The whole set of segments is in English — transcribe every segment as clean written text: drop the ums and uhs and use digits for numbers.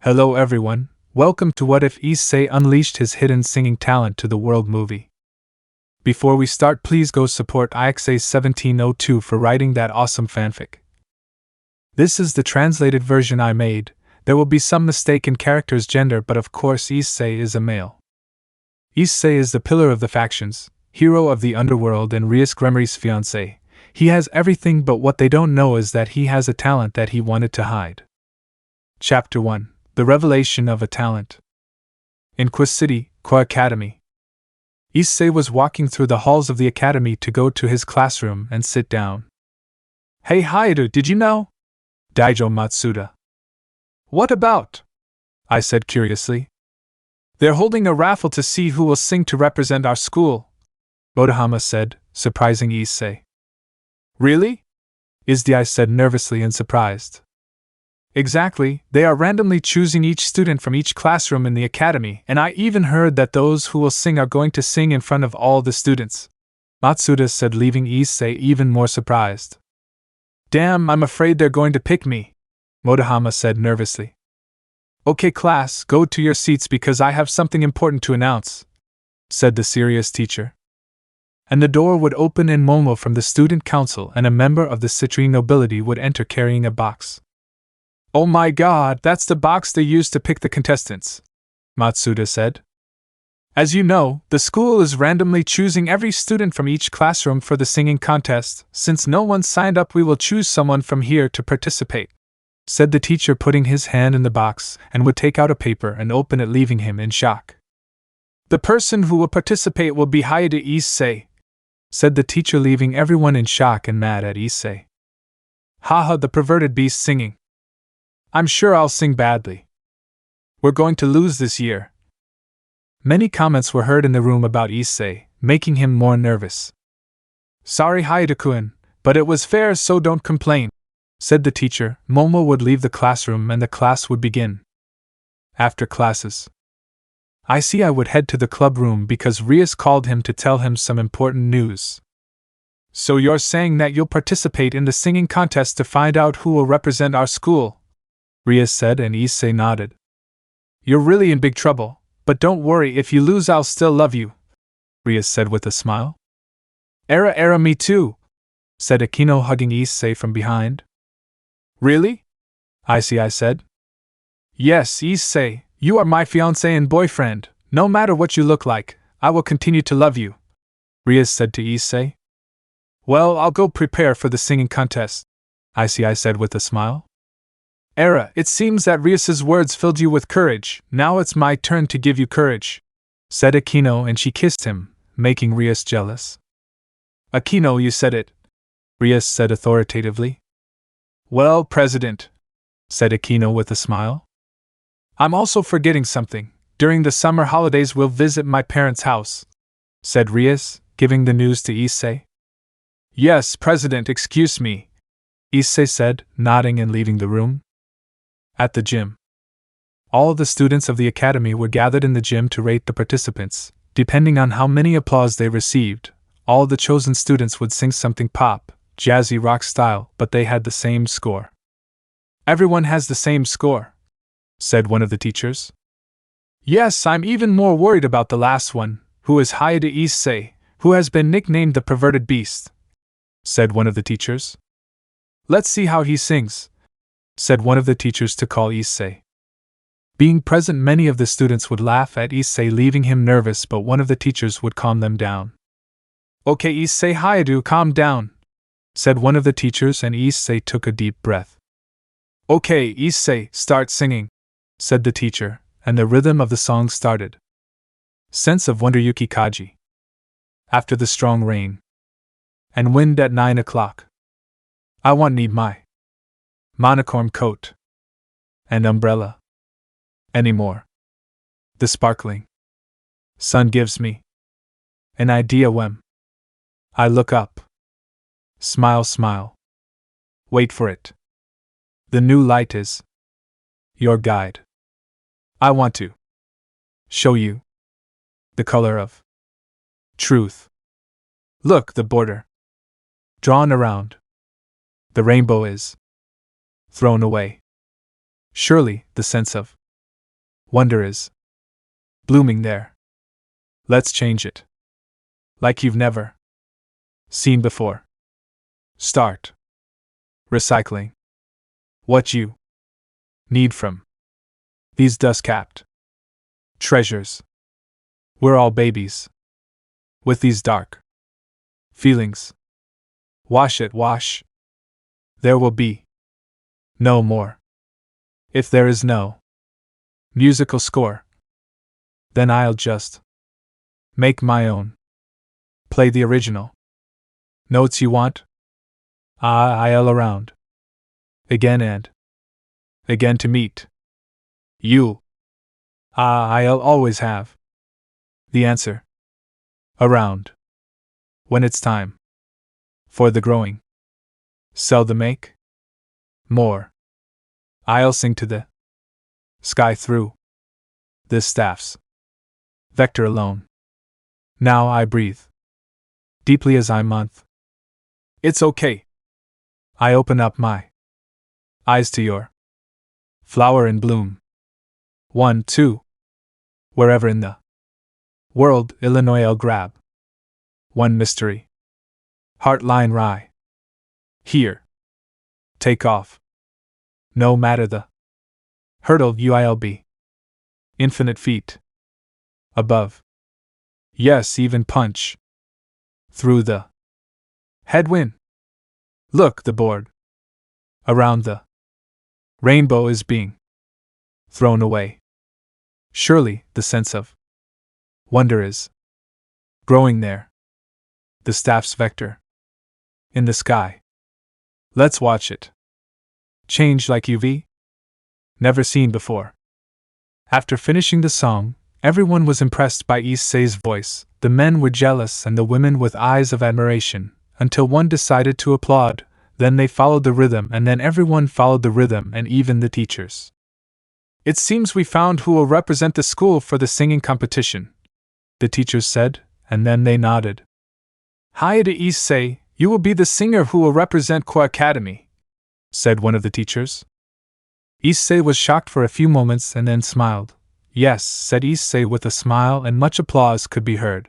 Hello everyone, welcome to What If Issei Unleashed His Hidden Singing Talent to the World movie. Before we start, please go support Issei1702 for writing that awesome fanfic. This is the translated version I made. There will be some mistake in character's gender, but of course Issei is a male. Issei is the pillar of the factions, hero of the underworld and Rias Gremory's fiancé. He has everything, but what they don't know is that he has a talent that he wanted to hide. Chapter 1. The Revelation of a Talent. In Quiz City, Qua Academy. Issei was walking through the halls of the academy to go to his classroom and sit down. Hey Hayato, did you know? Daijo Matsuda. What about? I said curiously. They're holding a raffle to see who will sing to represent our school, Odahama said, surprising Issei. Really? Izdai said nervously and surprised. Exactly, they are randomly choosing each student from each classroom in the academy, and I even heard that those who will sing are going to sing in front of all the students, Matsuda said, leaving Issei even more surprised. Damn, I'm afraid they're going to pick me, Odahama said nervously. Okay class, go to your seats because I have something important to announce, said the serious teacher. And the door would open and Momo from the student council and a member of the Citrine nobility would enter carrying a box. Oh my god, that's the box they used to pick the contestants, Matsuda said. As you know, the school is randomly choosing every student from each classroom for the singing contest. Since no one signed up, we will choose someone from here to participate, said the teacher, putting his hand in the box and would take out a paper and open it, leaving him in shock. The person who will participate will be Hayato Issei, said the teacher, leaving everyone in shock and mad at Issei. Haha, the perverted beast singing. I'm sure I'll sing badly. We're going to lose this year. Many comments were heard in the room about Issei, making him more nervous. Sorry Hayato-kun, but it was fair, so don't complain, said the teacher. Momo would leave the classroom and the class would begin. After classes, Issei would head to the club room because Rias called him to tell him some important news. So you're saying that you'll participate in the singing contest to find out who will represent our school? Rias said, and Issei nodded. You're really in big trouble, but don't worry, if you lose I'll still love you, Rias said with a smile. Era me too, said Akeno, hugging Issei from behind. Really? Issei said. Yes, Issei, you are my fiancé and boyfriend. No matter what you look like, I will continue to love you, Rias said to Issei. Well, I'll go prepare for the singing contest, Issei said with a smile. Era, it seems that Rias's words filled you with courage. Now it's my turn to give you courage, said Akeno, and she kissed him, making Rias jealous. Akeno, you said it, Rias said authoritatively. Well, President, said Akeno with a smile. I'm also forgetting something. During the summer holidays we'll visit my parents' house, said Rias, giving the news to Issei. Yes, President, excuse me, Issei said, nodding and leaving the room. At the gym. All the students of the academy were gathered in the gym to rate the participants. Depending on how many applause they received, all the chosen students would sing something pop, jazzy rock style, but they had the same score. Everyone has the same score, said one of the teachers. Yes, I'm even more worried about the last one, who is Hayato Issei, who has been nicknamed the perverted beast, said one of the teachers. Let's see how he sings, said one of the teachers to call Issei. Being present, many of the students would laugh at Issei, leaving him nervous, but one of the teachers would calm them down. Okay, Issei Hayato, calm down, said one of the teachers, and Issei took a deep breath. Okay, Issei, start singing, said the teacher, and the rhythm of the song started. Sense of wonder Yuki Kaji. After the strong rain and wind at 9 o'clock. I need my monochrome coat and umbrella anymore. The sparkling sun gives me an idea when I look up. Smile, smile. Wait for it. The new light is your guide. I want to show you the color of truth. Look, the border drawn around the rainbow is thrown away. Surely, the sense of Wonder is blooming there. Let's change it. Like you've never seen before. Start recycling what you need from these dust-capped treasures. We're all babies with these dark feelings. Wash it, wash. There will be no more. If there is no musical score, then I'll just make my own. Play the original. Notes you want? I'll around. Again and again to meet you. I'll always have the answer. Around. When it's time for the growing. Sell the make. More. I'll sing to the sky through this staff's vector alone. Now I breathe deeply as I month. It's okay. I open up my eyes to your flower in bloom. 1, 2. Wherever in the world, Illinois, I'll grab one mystery. Heartline rye. Here. Take off. No matter the hurdle, I'll be infinite feet above. Yes, even punch through the headwind. Look, the board around the rainbow is being thrown away. Surely, the sense of wonder is growing there. The staff's vector in the sky. Let's watch it change like UV never seen before. After finishing the song, everyone was impressed by Issei's voice. The men were jealous and the women with eyes of admiration, until one decided to applaud. Then they followed the rhythm, and then everyone followed the rhythm, and even the teachers. It seems we found who will represent the school for the singing competition, the teachers said, and then they nodded. Hi to Issei, you will be the singer who will represent Ko Academy, said one of the teachers. Issei was shocked for a few moments and then smiled. Yes, said Issei with a smile, and much applause could be heard.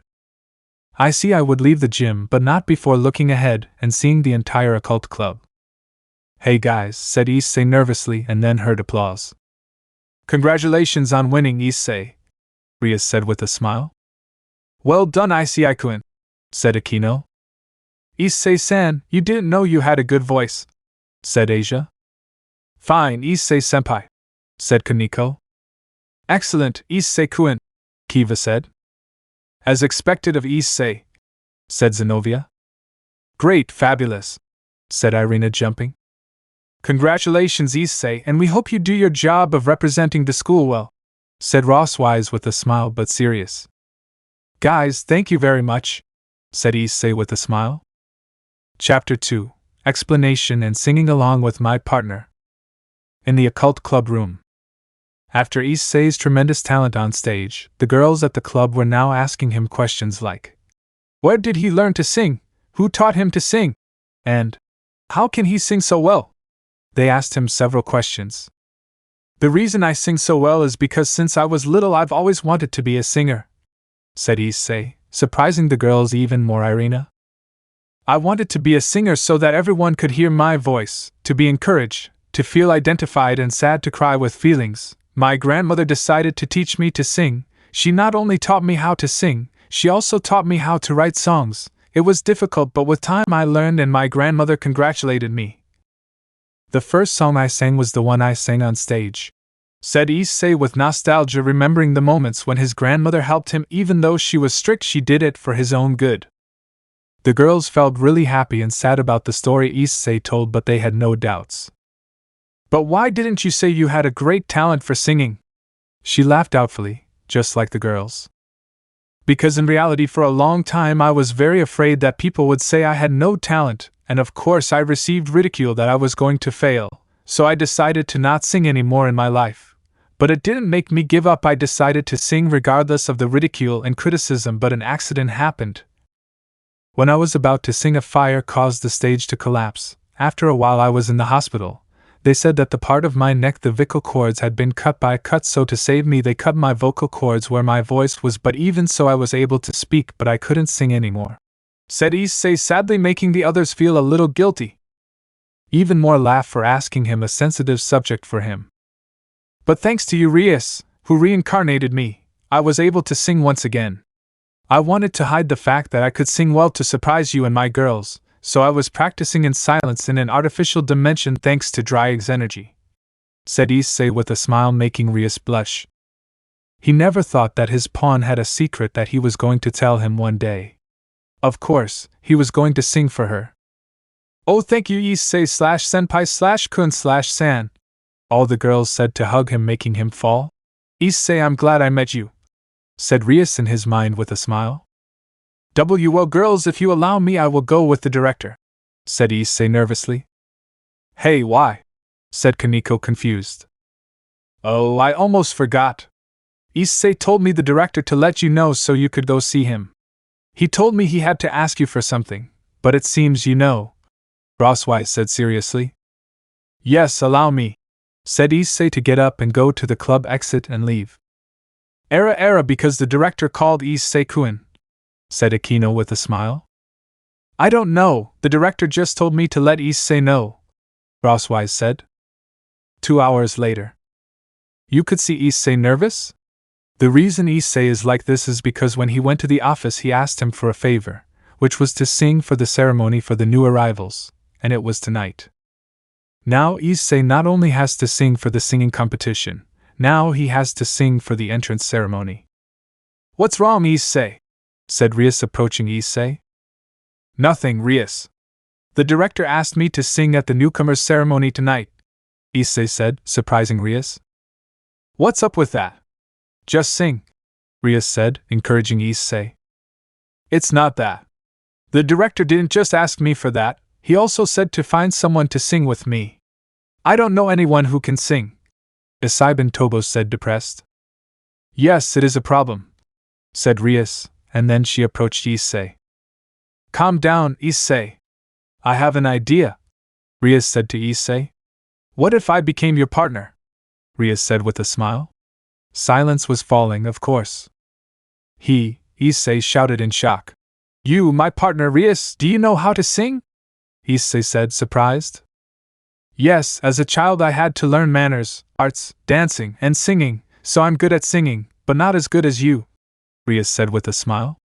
I see I would leave the gym, but not before looking ahead and seeing the entire occult club. Hey guys, said Issei nervously, and then heard applause. Congratulations on winning, Issei, Rias said with a smile. Well done, Issei-kun, said Akeno. Issei-san, you didn't know you had a good voice, said Asia. Fine, Issei-senpai, said Kaneko. Excellent, Issei-kun, Kiva said. As expected of Issei, said Zenobia. Great, fabulous, said Irina, jumping. Congratulations, Issei, and we hope you do your job of representing the school well, said Rosswise with a smile but serious. Guys, thank you very much, said Issei with a smile. Chapter 2. Explanation and singing along with my partner. In the occult club room. After Issei's tremendous talent on stage, the girls at the club were now asking him questions like, where did he learn to sing? Who taught him to sing? And, how can he sing so well? They asked him several questions. The reason I sing so well is because since I was little I've always wanted to be a singer, said Issei, surprising the girls even more. Irina. I wanted to be a singer so that everyone could hear my voice, to be encouraged, to feel identified and sad to cry with feelings. My grandmother decided to teach me to sing. She not only taught me how to sing, she also taught me how to write songs. It was difficult, but with time I learned and my grandmother congratulated me. The first song I sang was the one I sang on stage, said Issei with nostalgia, remembering the moments when his grandmother helped him. Even though she was strict, she did it for his own good. The girls felt really happy and sad about the story Issei told, but they had no doubts. But why didn't you say you had a great talent for singing? She laughed doubtfully, just like the girls. Because in reality for a long time I was very afraid that people would say I had no talent, and of course I received ridicule that I was going to fail, so I decided to not sing anymore in my life. But it didn't make me give up. I decided to sing regardless of the ridicule and criticism, but an accident happened. When I was about to sing, a fire caused the stage to collapse. After a while I was in the hospital. They said that the part of my neck the vocal cords had been cut by a cut, so to save me they cut my vocal cords where my voice was, but even so I was able to speak, but I couldn't sing anymore," said Issei, sadly, making the others feel a little guilty. Even more laugh for asking him a sensitive subject for him. "But thanks to you, Rias, who reincarnated me, I was able to sing once again. I wanted to hide the fact that I could sing well to surprise you and my girls, so I was practicing in silence in an artificial dimension thanks to Dryag's energy," said Issei with a smile, making Rias blush. He never thought that his pawn had a secret that he was going to tell him one day. Of course, he was going to sing for her. "Oh, thank you, Issei/senpai/kun/san," all the girls said to hug him, making him fall. "Issei, I'm glad I met you," said Rias in his mind with a smile. "Well, girls, if you allow me, I will go with the director," said Issei nervously. "Hey, why?" said Kaneko, confused. "Oh, I almost forgot. Issei told me the director to let you know so you could go see him. He told me he had to ask you for something, but it seems you know," Roswise said seriously. "Yes, allow me," said Issei to get up and go to the club exit and leave. Era because the director called Issei-kun," said Akeno with a smile. "I don't know, the director just told me to let Issei know," Roswise said. 2 hours later. You could see Issei nervous? The reason Issei is like this is because when he went to the office he asked him for a favor, which was to sing for the ceremony for the new arrivals, and it was tonight. Now Issei not only has to sing for the singing competition, now he has to sing for the entrance ceremony. "What's wrong, Issei?" said Rias, approaching Issei. "Nothing, Rias. The director asked me to sing at the newcomers' ceremony tonight," Issei said, surprising Rias. "What's up with that? Just sing," Rias said, encouraging Issei. "It's not that. The director didn't just ask me for that, he also said to find someone to sing with me. I don't know anyone who can sing," Issei Tobo said, depressed. "Yes, it is a problem," said Rias, and then she approached Issei. "Calm down, Issei. I have an idea," Rias said to Issei. "What if I became your partner?" Rias said with a smile. Silence was falling, of course. Issei shouted in shock. "You, my partner, Rias, do you know how to sing?" Issei said, surprised. "Yes, as a child I had to learn manners, arts, dancing, and singing, so I'm good at singing, but not as good as you," Rias said with a smile.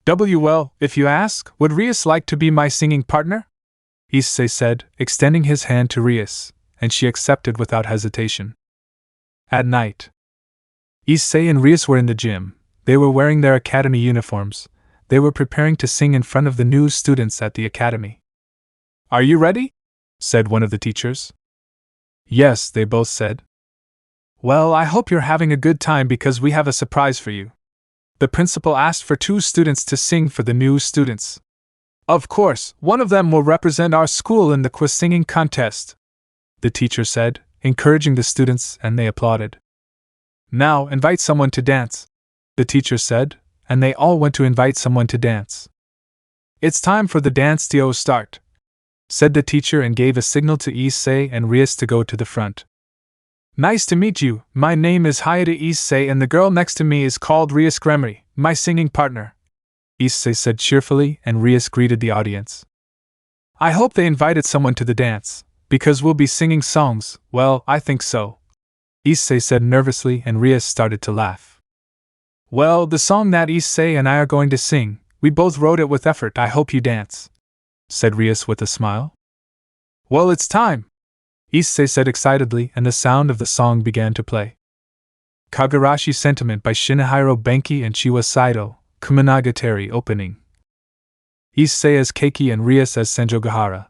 Well, if you ask, would Rias like to be my singing partner?" Issei said, extending his hand to Rias, and she accepted without hesitation. At night, Issei and Rias were in the gym. They were wearing their academy uniforms. They were preparing to sing in front of the new students at the academy. "Are you ready?" said one of the teachers. "Yes," they both said. "Well, I hope you're having a good time because we have a surprise for you. The principal asked for 2 students to sing for the new students. Of course, one of them will represent our school in the quiz singing contest," the teacher said, encouraging the students, and they applauded. "Now, invite someone to dance," the teacher said, and they all went to invite someone to dance. "It's time for the dance to start," said the teacher and gave a signal to Issei and Rias to go to the front. "Nice to meet you, my name is Hayate Issei and the girl next to me is called Rias Gremory, my singing partner," Issei said cheerfully, and Rias greeted the audience. "I hope they invited someone to the dance, because we'll be singing songs. Well, I think so," Issei said nervously, and Rias started to laugh. "Well, the song that Issei and I are going to sing, we both wrote it with effort. I hope you dance," said Rias with a smile. "Well, it's time," Issei said excitedly, and the sound of the song began to play. Kagurashi Sentiment by Shinichiro Benki and Chiwa Saito, Kuminagatari opening. Issei as Keiki and Rias as Senjogahara.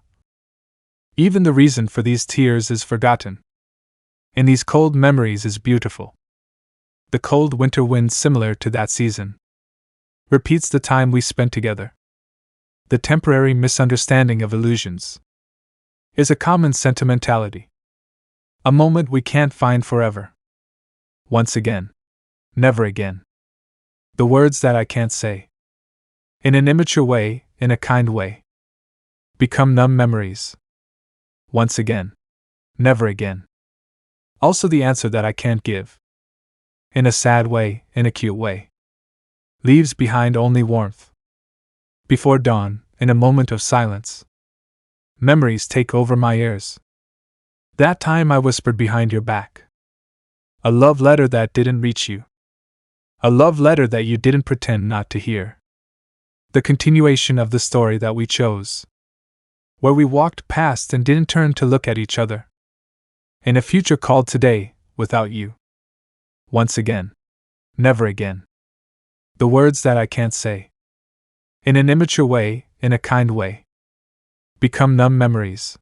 Even the reason for these tears is forgotten. In these cold memories is beautiful. The cold winter wind similar to that season repeats the time we spent together. The temporary misunderstanding of illusions is a common sentimentality. A moment we can't find forever. Once again. Never again. The words that I can't say. In an immature way, in a kind way. Become numb memories. Once again. never again. Also the answer that I can't give. In a sad way, in a cute way. Leaves behind only warmth. Before dawn, in a moment of silence. Memories take over my ears. That time I whispered behind your back. A love letter that didn't reach you. A love letter that you didn't pretend not to hear. The continuation of the story that we chose. Where we walked past and didn't turn to look at each other. In a future called today, without you. Once again. Never again. The words that I can't say. In an immature way, in a kind way. Become numb memories.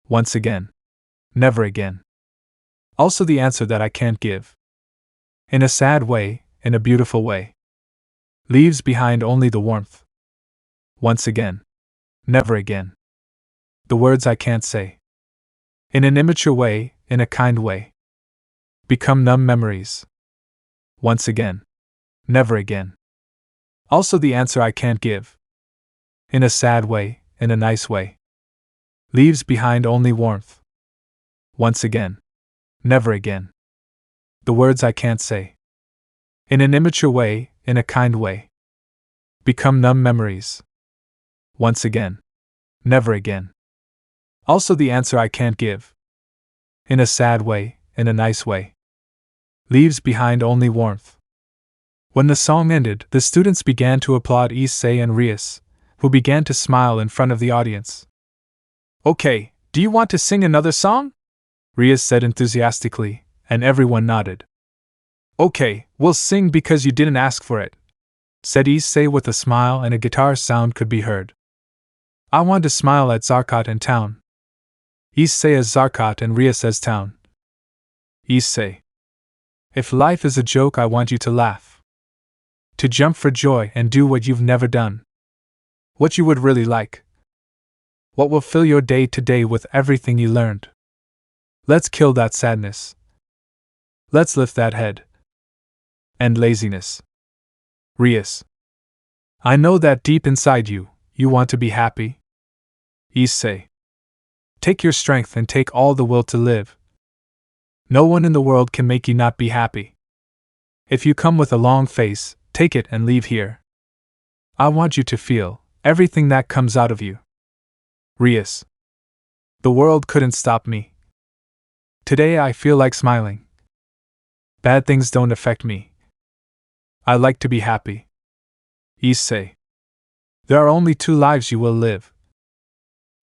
Once again. Never again. Also the answer that I can't give. In a sad way, in a beautiful way. Leaves behind only the warmth. Once again. Never again. The words I can't say. In an immature way, in a kind way. Become numb memories. Once again. Never again. Also the answer I can't give. In a sad way, in a nice way. Leaves behind only warmth. Once again. Never again. The words I can't say. In an immature way, in a kind way. Become numb memories. Once again. Never again. Also the answer I can't give. In a sad way, in a nice way. Leaves behind only warmth. When the song ended, the students began to applaud Issei and Rias, who began to smile in front of the audience. Okay, do you want to sing another song? Rias said enthusiastically, and everyone nodded. Okay, we'll sing because you didn't ask for it, said Issei with a smile, and a guitar sound could be heard. I want to smile at Zarkot and town. Issei as Zarkot and Rias as town. Issei. If life is a joke, I want you to laugh. To jump for joy and do what you've never done. What you would really like. What will fill your day to day with everything you learned. Let's kill that sadness. Let's lift that head. And laziness. Rias. I know that deep inside you, you want to be happy. Issei. Take your strength and take all the will to live. No one in the world can make you not be happy. If you come with a long face, take it and leave here. I want you to feel everything that comes out of you. Rias. The world couldn't stop me. Today I feel like smiling. Bad things don't affect me. I like to be happy. Issei. There are only 2 lives you will live.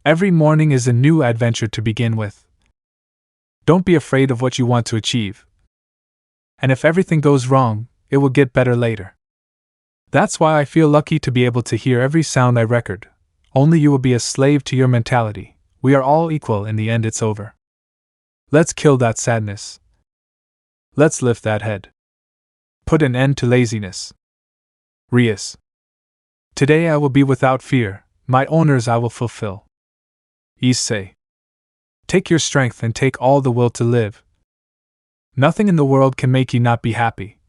Every morning is a new adventure to begin with. Don't be afraid of what you want to achieve. And if everything goes wrong, it will get better later. That's why I feel lucky to be able to hear every sound I record. Only you will be a slave to your mentality. We are all equal, in the end it's over. Let's kill that sadness. Let's lift that head. Put an end to laziness. Rias. Today I will be without fear, my honors I will fulfill. Issei. Take your strength and take all the will to live. Nothing in the world can make you not be happy.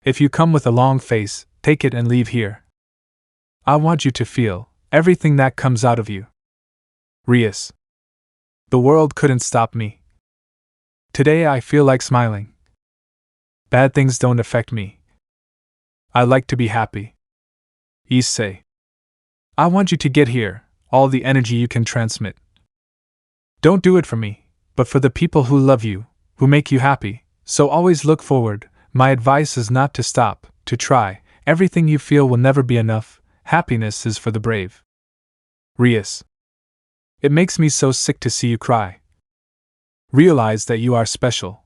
If you come with a long face, take it and leave here. I want you to feel everything that comes out of you. Rias. The world couldn't stop me. Today I feel like smiling. Bad things don't affect me. I like to be happy. Issei. I want you to get here, all the energy you can transmit. Don't do it for me, but for the people who love you, who make you happy, so always look forward. My advice is not to stop, to try. Everything you feel will never be enough. Happiness is for the brave. Rias. It makes me so sick to see you cry. Realize that you are special.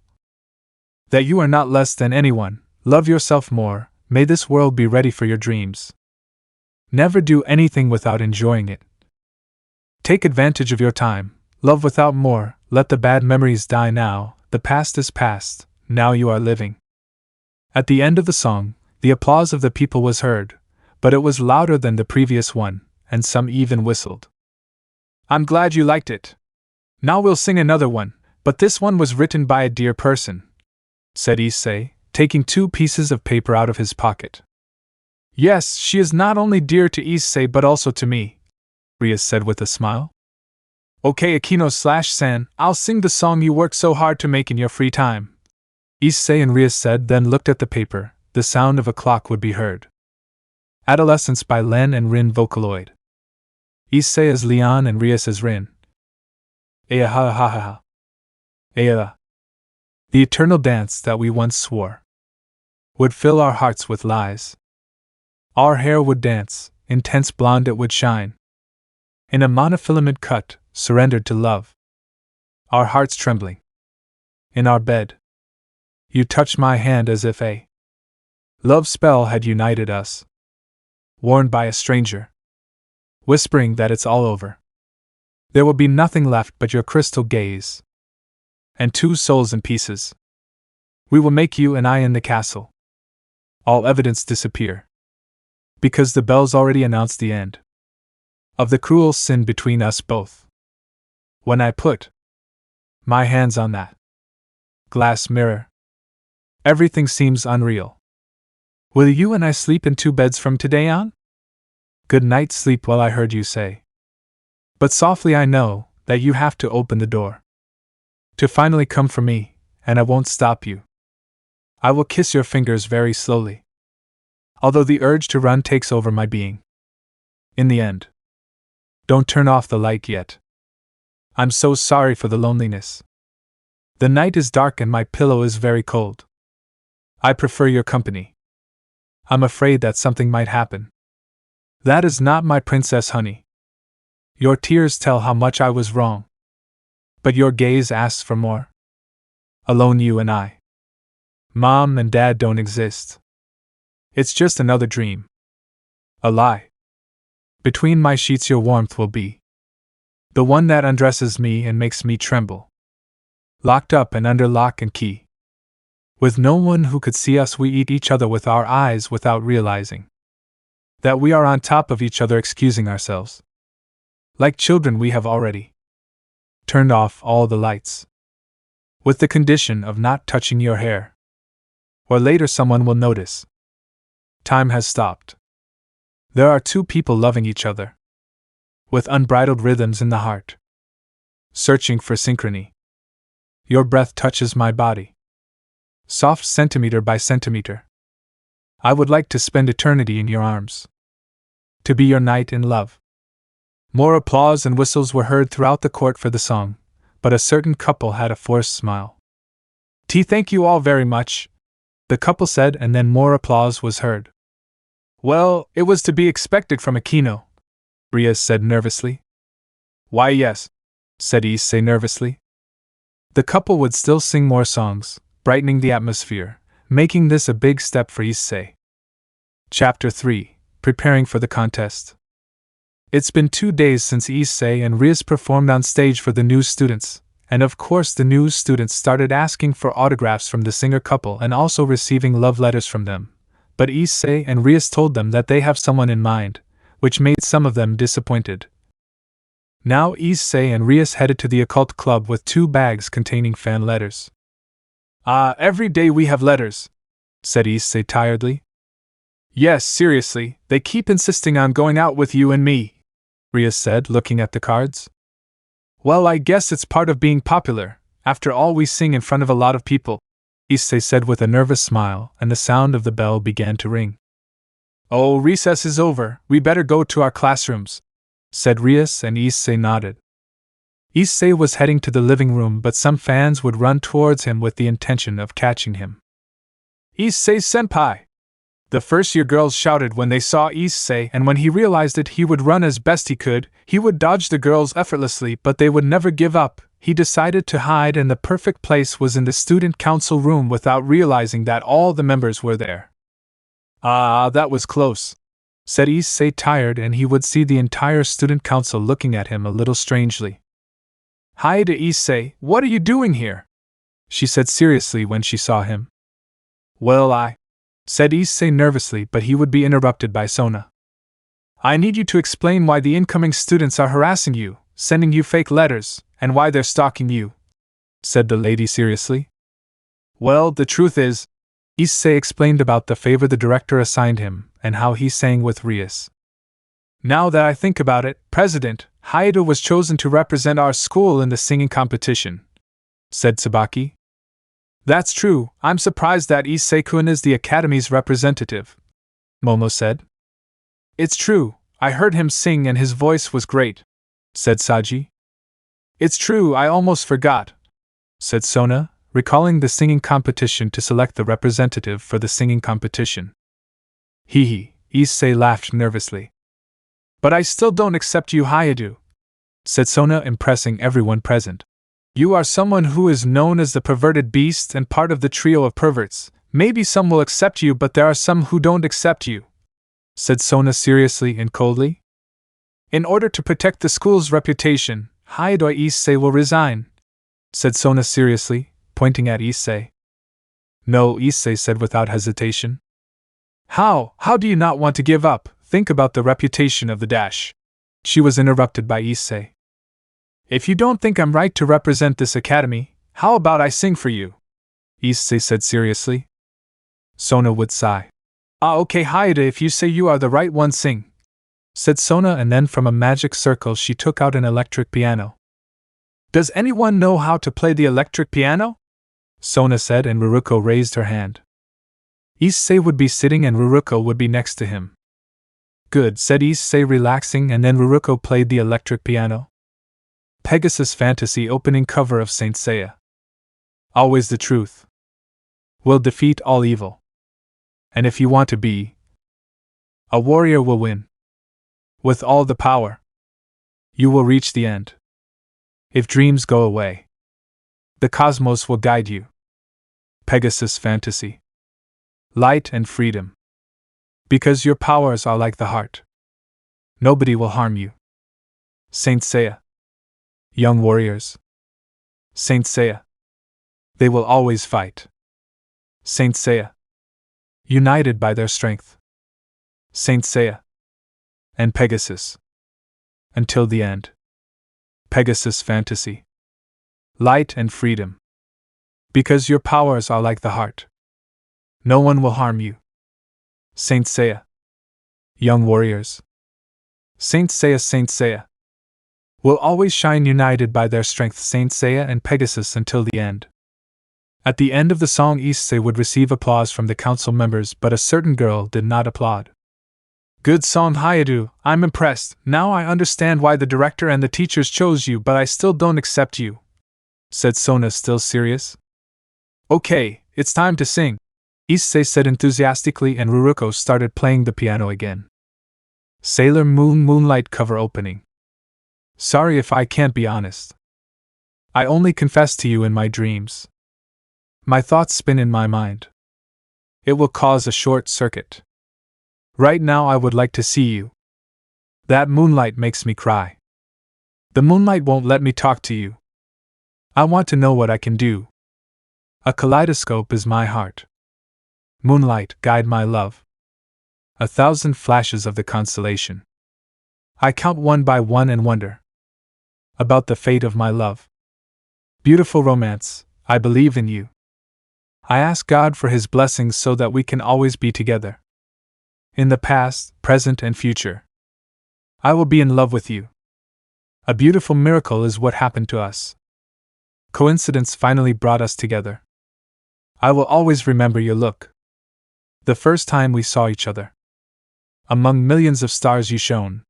That you are not less than anyone. Love yourself more. May this world be ready for your dreams. Never do anything without enjoying it. Take advantage of your time. Love without more. Let the bad memories die now. The past is past. Now you are living. At the end of the song, the applause of the people was heard, but it was louder than the previous one, and some even whistled. I'm glad you liked it. Now we'll sing another one, but this one was written by a dear person, said Issei, taking 2 pieces of paper out of his pocket. Yes, she is not only dear to Issei but also to me, Rias said with a smile. Okay, Akeno/San, I'll sing the song you work so hard to make in your free time, Issei and Rias said, then looked at the paper. The sound of a clock would be heard. Adolescence by Len and Rin Vocaloid. Issei as Leon and Rias as Rin. Aya ha ha ha ha. Aya. The eternal dance that we once swore would fill our hearts with lies. Our hair would dance, intense blonde it would shine. In a monofilament cut, surrendered to love. Our hearts trembling. In our bed. You touched my hand as if a love spell had united us. Warned by a stranger. Whispering that it's all over. There will be nothing left but your crystal gaze. And two souls in pieces. We will make you and I in the castle. All evidence disappear. Because the bells already announced the end of the cruel sin between us both. When I put my hands on that glass mirror, everything seems unreal. Will you and I sleep in two beds from today on? Good night, sleep well, I heard you say. But softly I know that you have to open the door to finally come for me, and I won't stop you. I will kiss your fingers very slowly, although the urge to run takes over my being. In the end, don't turn off the light yet. I'm so sorry for the loneliness. The night is dark and my pillow is very cold. I prefer your company. I'm afraid that something might happen. That is not my princess, honey. Your tears tell how much I was wrong. But your gaze asks for more. Alone you and I. Mom and Dad don't exist. It's just another dream. A lie. Between my sheets your warmth will be the one that undresses me and makes me tremble. Locked up and under lock and key. With no one who could see us, we eat each other with our eyes without realizing that we are on top of each other, excusing ourselves. Like children, we have already turned off all the lights, with the condition of not touching your hair, or later someone will notice. Time has stopped. There are two people loving each other, with unbridled rhythms in the heart, searching for synchrony. Your breath touches my body, soft centimeter by centimeter. I would like to spend eternity in your arms, to be your knight in love. More applause and whistles were heard throughout the court for the song, but a certain couple had a forced smile. Thank you all very much, the couple said, and then more applause was heard. Well, it was to be expected from Akeno, Rias said nervously. Why yes, said Issei nervously. The couple would still sing more songs, brightening the atmosphere, making this a big step for Issei. Chapter 3. Preparing for the contest. It's been 2 days since Issei and Rias performed on stage for the new students, and of course the new students started asking for autographs from the singer couple and also receiving love letters from them. But Issei and Rias told them that they have someone in mind, which made some of them disappointed. Now Issei and Rias headed to the occult club with 2 bags containing fan letters. Every day we have letters, said Issei tiredly. Yes, seriously, they keep insisting on going out with you and me, Rias said, looking at the cards. Well, I guess it's part of being popular. After all, we sing in front of a lot of people, Issei said with a nervous smile, and the sound of the bell began to ring. Oh, recess is over, we better go to our classrooms, said Rias, and Issei nodded. Issei was heading to the living room, but some fans would run towards him with the intention of catching him. Issei-senpai! The first-year girls shouted when they saw Issei, and when he realized it, he would run as best he could. He would dodge the girls effortlessly, but they would never give up. He decided to hide, and the perfect place was in the student council room without realizing that all the members were there. That was close, said Issei, tired, and he would see the entire student council looking at him a little strangely. Hi to Issei, what are you doing here? She said seriously when she saw him. Well, said Issei nervously, but he would be interrupted by Sona. I need you to explain why the incoming students are harassing you, sending you fake letters, and why they're stalking you, said the lady seriously. Well, the truth is, Issei explained about the favor the director assigned him, and how he sang with Rias. Now that I think about it, President, Hayato was chosen to represent our school in the singing competition, said Tsubaki. That's true, I'm surprised that Issei-kun is the Academy's representative, Momo said. It's true, I heard him sing and his voice was great, said Saji. It's true, I almost forgot, said Sona, recalling the singing competition to select the representative for the singing competition. Hee, Issei laughed nervously. But I still don't accept you, Hayato, said Sona, impressing everyone present. You are someone who is known as the perverted beast and part of the trio of perverts. Maybe some will accept you, but there are some who don't accept you, said Sona seriously and coldly. In order to protect the school's reputation, Hayato Issei will resign, said Sona seriously, pointing at Issei. No, Issei said without hesitation. How do you not want to give up? Think about the reputation of the dash. She was interrupted by Issei. If you don't think I'm right to represent this academy, how about I sing for you? Issei said seriously. Sona would sigh. Okay Hayato, if you say you are the right one, sing, said Sona, and then from a magic circle she took out an electric piano. Does anyone know how to play the electric piano? Sona said, and Ruruko raised her hand. Issei would be sitting and Ruruko would be next to him. Good, said Issei, relaxing, and then Ruruko played the electric piano. Pegasus Fantasy opening cover of Saint Seiya. Always the truth will defeat all evil. And if you want to be a warrior, will win. With all the power, you will reach the end. If dreams go away, the cosmos will guide you. Pegasus Fantasy. Light and freedom. Because your powers are like the heart. Nobody will harm you. Saint Seiya. Young warriors. Saint Seiya. They will always fight. Saint Seiya. United by their strength. Saint Seiya. And Pegasus. Until the end. Pegasus Fantasy. Light and freedom. Because your powers are like the heart. No one will harm you. Saint Seiya. Young warriors. Saint Seiya will always shine, united by their strength. Saint Seiya and Pegasus until the end. At the end of the song, Issei would receive applause from the council members, but a certain girl did not applaud. Good song, Hayato, I'm impressed. Now I understand why the director and the teachers chose you, but I still don't accept you, said Sona, still serious. Okay, it's time to sing, Issei said enthusiastically, and Ruruko started playing the piano again. Sailor Moon Moonlight cover opening. Sorry if I can't be honest. I only confess to you in my dreams. My thoughts spin in my mind. It will cause a short circuit. Right now I would like to see you. That moonlight makes me cry. The moonlight won't let me talk to you. I want to know what I can do. A kaleidoscope is my heart. Moonlight, guide my love. 1,000 flashes of the constellation. I count one by one and wonder about the fate of my love. Beautiful romance, I believe in you. I ask God for His blessings so that we can always be together. In the past, present, and future. I will be in love with you. A beautiful miracle is what happened to us. Coincidence finally brought us together. I will always remember your look. The first time we saw each other. Among millions of stars you shone.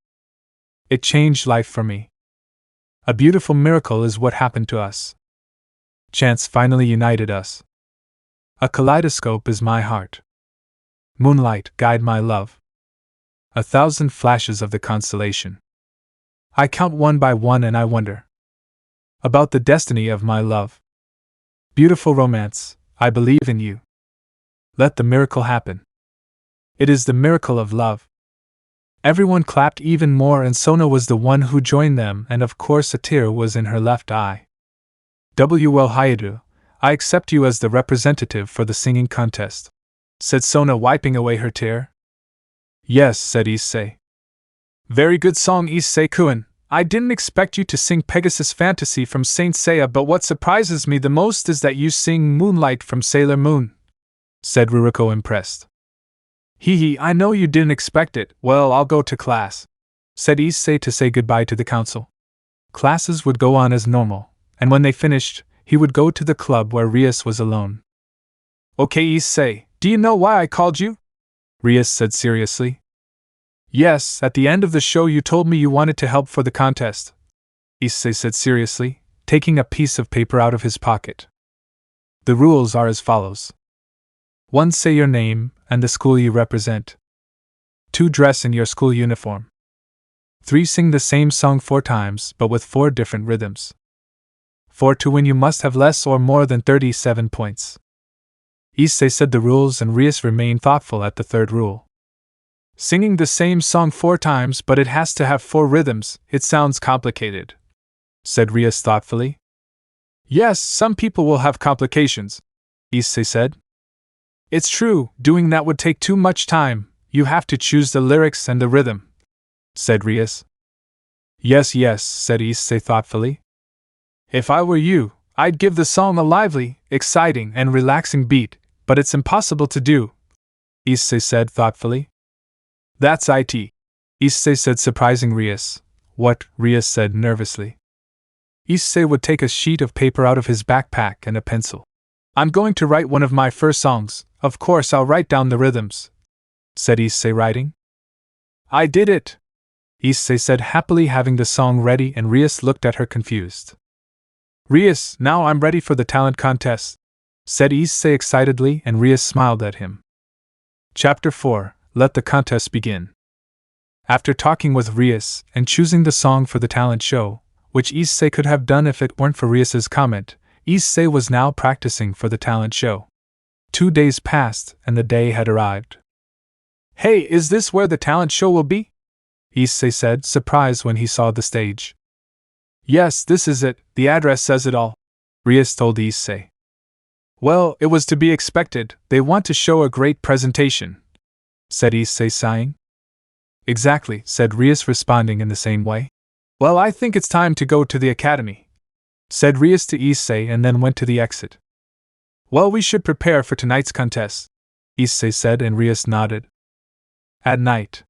It changed life for me. A beautiful miracle is what happened to us. Chance finally united us. A kaleidoscope is my heart. Moonlight, guide my love. 1,000 flashes of the constellation. I count one by one and I wonder about the destiny of my love. Beautiful romance, I believe in you. Let the miracle happen. It is the miracle of love. Everyone clapped even more, and Sona was the one who joined them, and of course a tear was in her left eye. Well, Hayato, I accept you as the representative for the singing contest, said Sona, wiping away her tear. Yes, said Issei. Very good song, Issei-kun. I didn't expect you to sing Pegasus Fantasy from Saint Seiya, but what surprises me the most is that you sing Moonlight from Sailor Moon, said Ruruko, impressed. I know you didn't expect it. Well, I'll go to class, said Issei to say goodbye to the council. Classes would go on as normal, and when they finished, he would go to the club where Rias was alone. Okay, Issei, do you know why I called you? Rias said seriously. Yes, at the end of the show you told me you wanted to help for the contest, Issei said seriously, taking a piece of paper out of his pocket. The rules are as follows. 1. Say your name and the school you represent. 2. Dress in your school uniform. 3. Sing the same song 4 times but with 4 different rhythms. 4. To win you must have less or more than 37 points. Issei said the rules and Rias remained thoughtful at the third rule. Singing the same song 4 times but it has to have 4 rhythms, it sounds complicated, said Rias thoughtfully. Yes, some people will have complications, Issei said. It's true, doing that would take too much time, you have to choose the lyrics and the rhythm, said Rias. Yes, said Issei thoughtfully. If I were you, I'd give the song a lively, exciting, and relaxing beat, but it's impossible to do, Issei said thoughtfully. That's it, Issei said, surprising Rias. What? Rias said nervously. Issei would take a sheet of paper out of his backpack and a pencil. I'm going to write one of my first songs, of course I'll write down the rhythms, said Issei, writing. I did it, Issei said happily, having the song ready, and Rias looked at her confused. Rias, now I'm ready for the talent contest, said Issei excitedly, and Rias smiled at him. Chapter 4. Let the contest begin. After talking with Rias and choosing the song for the talent show, which Issei could have done if it weren't for Rias's comment, Issei was now practicing for the talent show. 2 days passed and the day had arrived. Hey, is this where the talent show will be? Issei said, surprised when he saw the stage. Yes, this is it, the address says it all, Rias told Issei. Well, it was to be expected, they want to show a great presentation, said Issei, sighing. Exactly, said Rias, responding in the same way. Well, I think it's time to go to the academy, said Rias to Issei, and then went to the exit. Well, we should prepare for tonight's contest, Issei said, and Rias nodded. At night,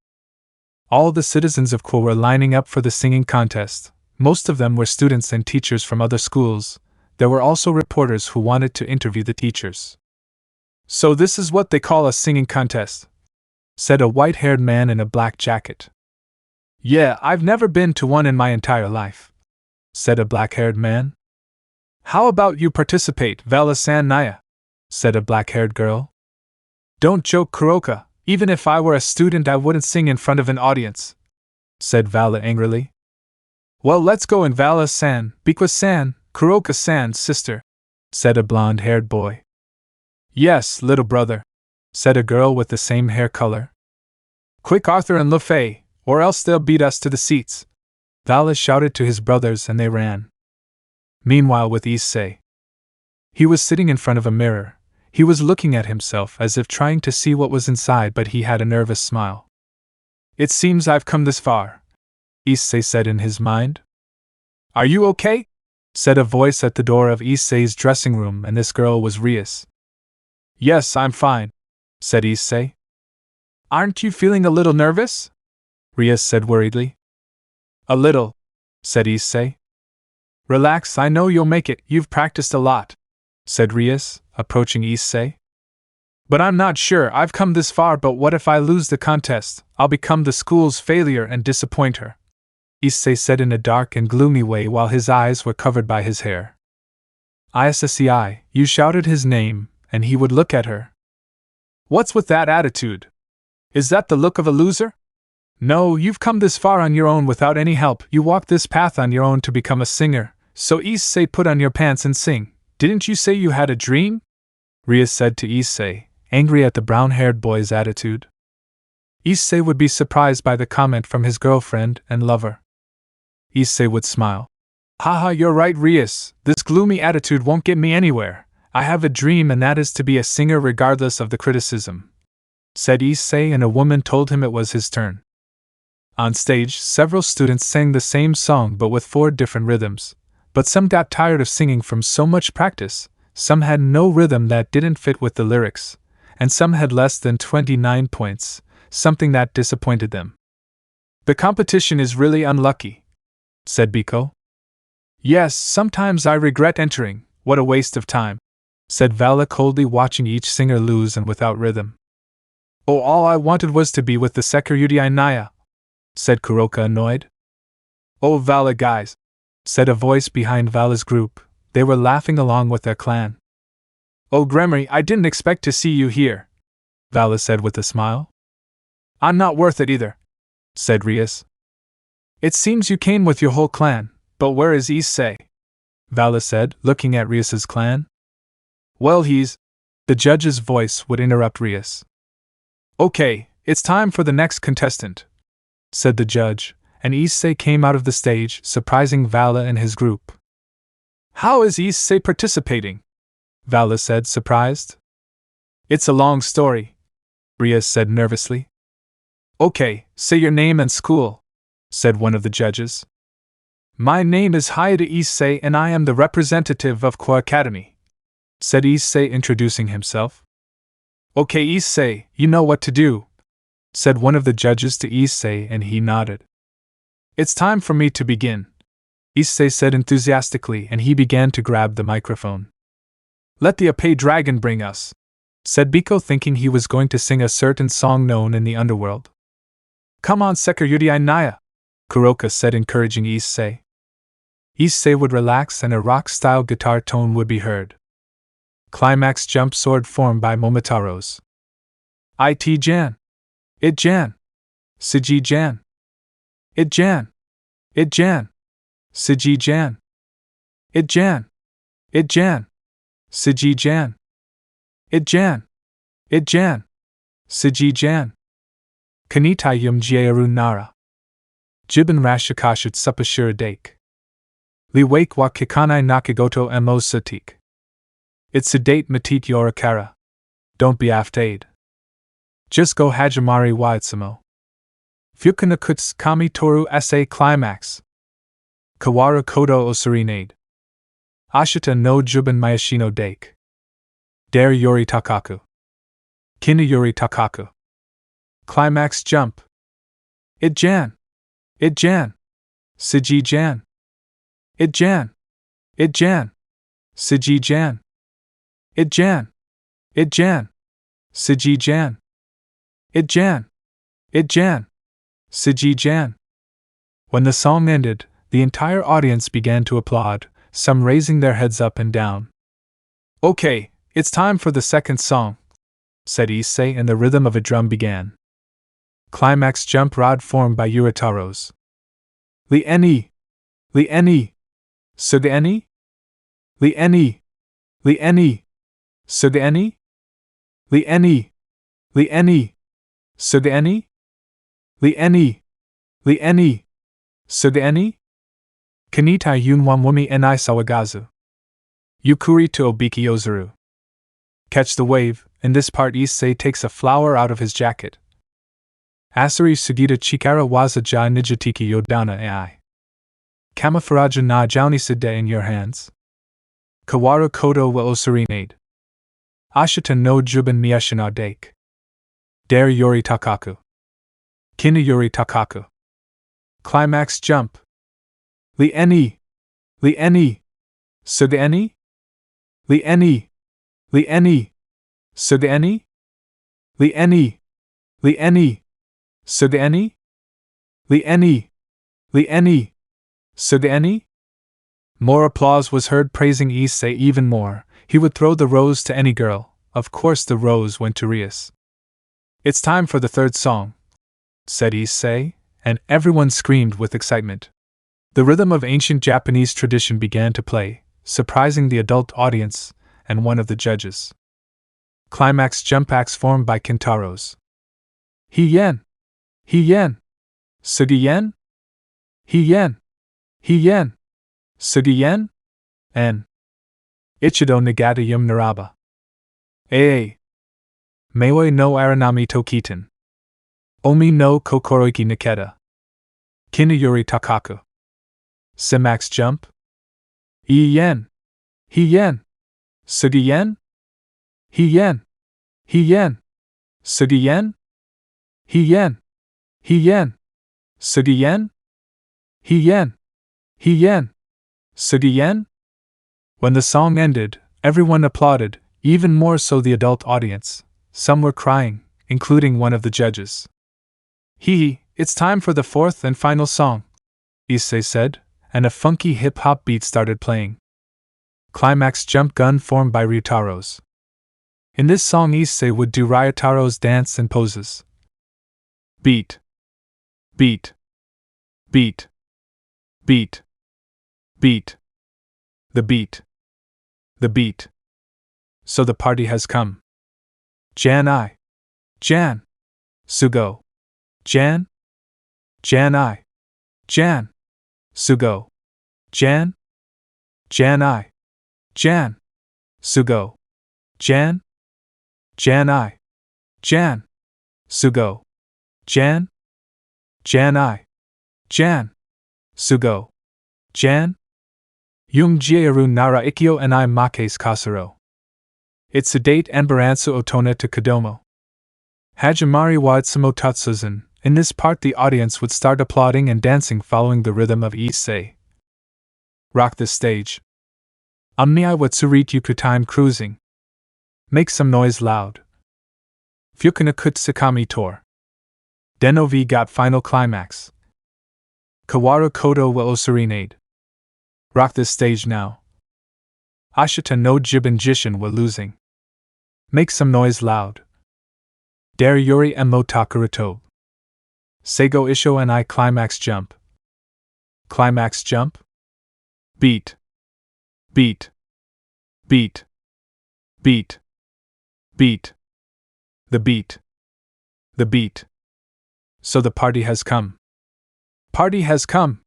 all the citizens of Ko were lining up for the singing contest. Most of them were students and teachers from other schools. There were also reporters who wanted to interview the teachers. So this is what they call a singing contest, said a white-haired man in a black jacket. Yeah, I've never been to one in my entire life, said a black-haired man. How about you participate, Vala-san Naya, said a black-haired girl. Don't joke, Kuroka, even if I were a student I wouldn't sing in front of an audience, said Vala angrily. Well, let's go in, Vala-san, Bikwa-san, Kuroka-san's sister, said a blonde-haired boy. Yes, little brother, said a girl with the same hair color. Quick, Arthur and Lefay, or else they'll beat us to the seats, Vala shouted to his brothers, and they ran. Meanwhile, with Issei, he was sitting in front of a mirror. He was looking at himself as if trying to see what was inside, but he had a nervous smile. It seems I've come this far, Issei said in his mind. Are you okay? Said a voice at the door of Issei's dressing room, and this girl was Rias. Yes, I'm fine, said Issei. Aren't you feeling a little nervous? Rias said worriedly. A little, said Issei. Relax, I know you'll make it, you've practiced a lot, said Rias, approaching Issei. But I'm not sure, I've come this far, but what if I lose the contest? I'll become the school's failure and disappoint her, Issei said in a dark and gloomy way while his eyes were covered by his hair. Issei, you shouted his name, and he would look at her. What's with that attitude? Is that the look of a loser? No, you've come this far on your own without any help, you walked this path on your own to become a singer, so Issei, put on your pants and sing. Didn't you say you had a dream? Rias said to Issei, angry at the brown-haired boy's attitude. Issei would be surprised by the comment from his girlfriend and lover. Issei would smile. Haha, you're right, Rias, this gloomy attitude won't get me anywhere. I have a dream, and that is to be a singer regardless of the criticism, said Issei, and a woman told him it was his turn. On stage, several students sang the same song but with 4 different rhythms, but some got tired of singing from so much practice, some had no rhythm that didn't fit with the lyrics, and some had less than 29 points, something that disappointed them. The competition is really unlucky, said Biko. Yes, sometimes I regret entering, what a waste of time, said Vala coldly, watching each singer lose and without rhythm. Oh, all I wanted was to be with the Security Naya, said Kuroka, annoyed. Oh, Vala guys, said a voice behind Vala's group. They were laughing along with their clan. Oh, Gremory, I didn't expect to see you here, Vala said with a smile. I'm not worth it either, said Rias. It seems you came with your whole clan, but where is Issei? Vala said, looking at Rias's clan. Well, the judge's voice would interrupt Rias. Okay, it's time for the next contestant, said the judge, and Issei came out of the stage, surprising Vala and his group. How is Issei participating? Vala said, surprised. It's a long story, Rias said nervously. Okay, say your name and school, said one of the judges. My name is Hayate Issei and I am the representative of Core Academy, said Issei, introducing himself. Okay, Issei, you know what to do, said one of the judges to Issei, and he nodded. It's time for me to begin, Issei said enthusiastically, and he began to grab the microphone. Let the Ape Dragon bring us, said Biko, thinking he was going to sing a certain song known in the underworld. Come on, Security Naya, Kuroka said, encouraging Issei. Issei would relax and a rock-style guitar tone would be heard. Climax jump sword formed by Momotaros. It Jan. It Jan. Siji Jan. It Jan. It Jan. Siji Jan. It Jan. It Jan. Siji Jan. It Jan. It Jan. Siji Jan. Kanitai yum jieru nara. Jibin rashikashut supashura dake. Li wake wa kikanai nakigoto mo satik. It's sedate matit yorakara. Don't be afraid. Just go hajimari wa itsamo. Fukunakuts kami toru sa climax. Kawara kodo osurinade. Ashita no jubin mayashino dake. Dare yori takaku. Kinu yori takaku. Climax jump. It Jan. It Jan. Siji Jan. It Jan. It Jan. Siji Jan. It Jan. It Jan. Siji Jan. It Jan. It Jan. Siji Jan. When the song ended, the entire audience began to applaud, some raising their heads up and down. Okay, it's time for the second song, said Issei, and the rhythm of a drum began. Climax jump rod formed by Urataros. Li Eni. Li Eni. Sug Eni. Li Eni. Li Eni. Sug Eni. Li Eni. Li Eni. Sug Eni. Li Eni. Li Eni. Sug Eni. Kanitai yunwan wumi enai sawagazu. Yukuri to obiki ozuru. Catch the wave. In this part, Issei takes a flower out of his jacket. Asari sugita chikara waza ja nijatiki yodana ai. Kamafaraja na jauni side in your hands. Kawara kodo wa osurinade. Ashita no jubin miyashina dake. Dare yori takaku. Kinu yori takaku. Climax jump. Li Eni. Li Eni. Sug Eni. Li Eni. Li Eni. Sug Eni. Li Eni. Li Eni. Sug Eni. Li Eni. Li Eni. Sug Eni. More applause was heard praising Issei even more. He would throw the rose to any girl. Of course the rose went to Rias. It's time for the third song, said Issei, and everyone screamed with excitement. The rhythm of ancient Japanese tradition began to play, surprising the adult audience and one of the judges. Climax jump acts formed by Kintaros. He yen. He yen. Sugi yen. He yen. He yen. Sugi yen. En. Ichido nagata yum naraba. Ee. Meiwei no aranami tokitan. Omi no kokoroiki niketa. Kinuyuri takaku. Simax jump. He yen. He yen. Sugi yen. He yen. He yen. Sugi yen. He yen. He yen. Sugi-yen? He-yen? He-yen? Sugi-yen? When the song ended, everyone applauded, even more so the adult audience. Some were crying, including one of the judges. It's time for the fourth and final song, Issei said, and a funky hip-hop beat started playing. Climax jump gun formed by Ryutaro's. In this song Issei would do Ryutaro's dance and poses. Beat. Beat. Beat. Beat. Beat. The beat. The beat. So the party has come. Jan. Sugo. Jan. Sugo. Jan. Sugo. Sugo. Sugo. Yung jieru nara ikyo and I makes kasuro. It's a date and baransu otona to Kodomo. Hajimari wa itsumo tatsuzan. In this part the audience would start applauding and dancing following the rhythm of Issei. Rock the stage. Omni wa tsurit time cruising. Make some noise loud. Fukuna kut sakami tor. Denovi got final climax. Kawaru koto wa osurinade. Rock this stage now. Ashita no jibin jishin wa losing. Make some noise loud. Dare yuri emo takaruto. Seigo isho and I climax jump. Climax jump? Beat. Beat. Beat. Beat. Beat. The beat. The beat. So the party has come. Party has come.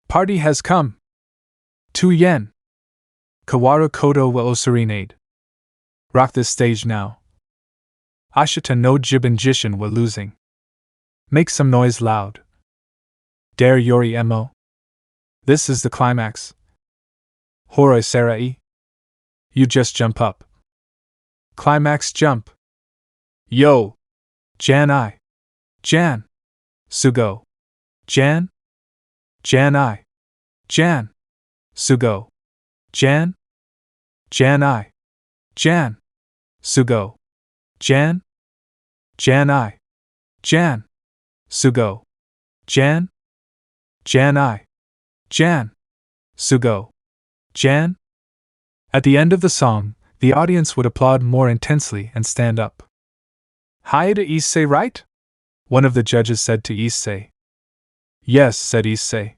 Party has come. 2 yen. Kawaru koto wa osurinade. Rock this stage now. Ashita no jibin jishin wa losing. Make some noise loud. Dare yori emo. This is the climax. Horoi serai. You just jump up. Climax jump. Yo! Jan. Sugo. Jan. Sugo. Jan. Sugo. Sugo. Sugo. At the end of the song, the audience would applaud more intensely and stand up. Hi to Issei, right? One of the judges said to Issei. Yes, said Issei.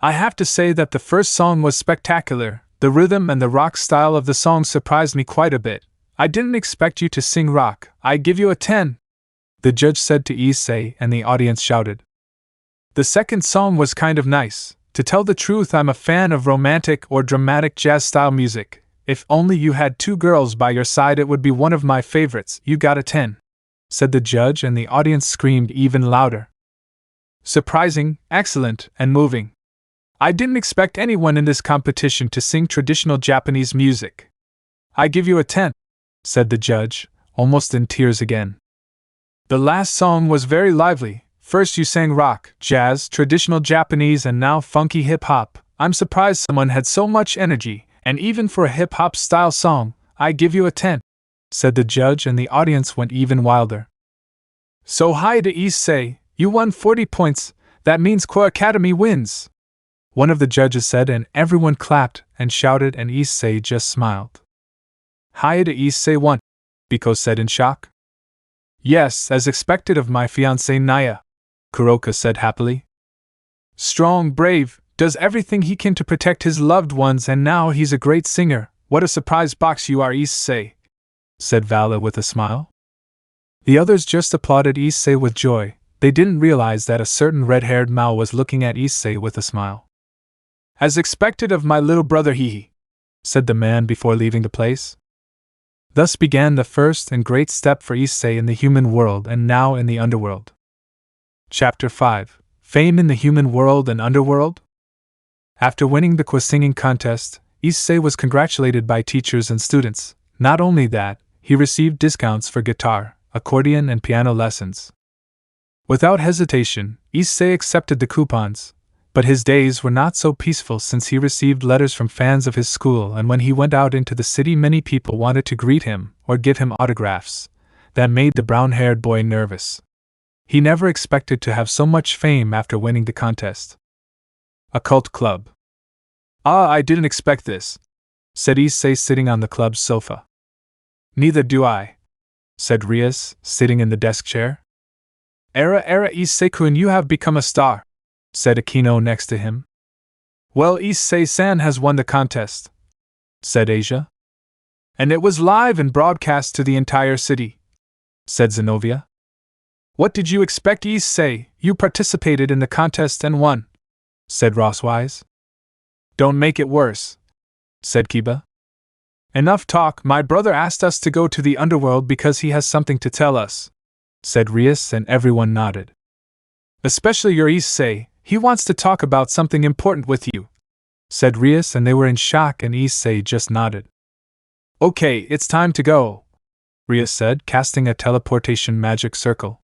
I have to say that the first song was spectacular. The rhythm and the rock style of the song surprised me quite a bit. I didn't expect you to sing rock. I give you a 10. The judge said to Issei, and the audience shouted. The second song was kind of nice. To tell the truth, I'm a fan of romantic or dramatic jazz-style music. If only you had 2 girls by your side, it would be one of my favorites. You got a 10, said the judge, and the audience screamed even louder. Surprising, excellent, and moving. I didn't expect anyone in this competition to sing traditional Japanese music. I give you a 10, said the judge, almost in tears again. The last song was very lively. First you sang rock, jazz, traditional Japanese, and now funky hip-hop. I'm surprised someone had so much energy, and even for a hip-hop style song, I give you a 10, said the judge, and the audience went even wilder. So hi to Issei, you won 40 points, that means Core Academy wins, one of the judges said, and everyone clapped and shouted, and Issei just smiled. Hi to Issei won, Biko said in shock. Yes, as expected of my fiancé Naya, Kuroka said happily. Strong, brave, does everything he can to protect his loved ones, and now he's a great singer. What a surprise box you are, Issei, said Vala with a smile. The others just applauded Issei with joy. They didn't realize that a certain red-haired Mao was looking at Issei with a smile. As expected of my little brother, he said the man before leaving the place. Thus began the first and great step for Issei in the human world and now in the underworld. Chapter 5. Fame in the Human World and Underworld? After winning the singing contest, Issei was congratulated by teachers and students. Not only that, he received discounts for guitar, accordion, and piano lessons. Without hesitation, Issei accepted the coupons, but his days were not so peaceful since he received letters from fans of his school, and when he went out into the city many people wanted to greet him or give him autographs. That made the brown-haired boy nervous. He never expected to have so much fame after winning the contest. Occult Club. I didn't expect this, said Issei sitting on the club's sofa. Neither do I, said Rias, sitting in the desk chair. Era Issei-kun, you have become a star, said Akeno next to him. Well, Issei-san has won the contest, said Asia. And it was live and broadcast to the entire city, said Zenobia. What did you expect, Issei? You participated in the contest and won, said Rosswise. Don't make it worse, said Kiba. Enough talk, my brother asked us to go to the underworld because he has something to tell us, said Rias, and everyone nodded. Especially your Issei, he wants to talk about something important with you, said Rias, and they were in shock, and Issei just nodded. Okay, it's time to go, Rias said, casting a teleportation magic circle.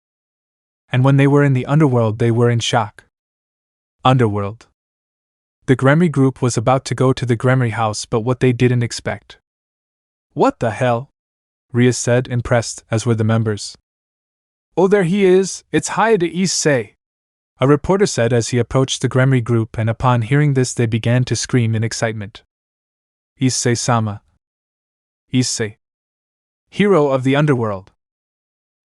And when they were in the underworld, they were in shock. Underworld. The Gremory group was about to go to the Gremory house, but what they didn't expect. What the hell? Rias said, impressed, as were the members. Oh, there he is, it's Hayate Issei, a reporter said as he approached the Gremory group, and upon hearing this they began to scream in excitement. Issei-sama. Issei. Hero of the underworld.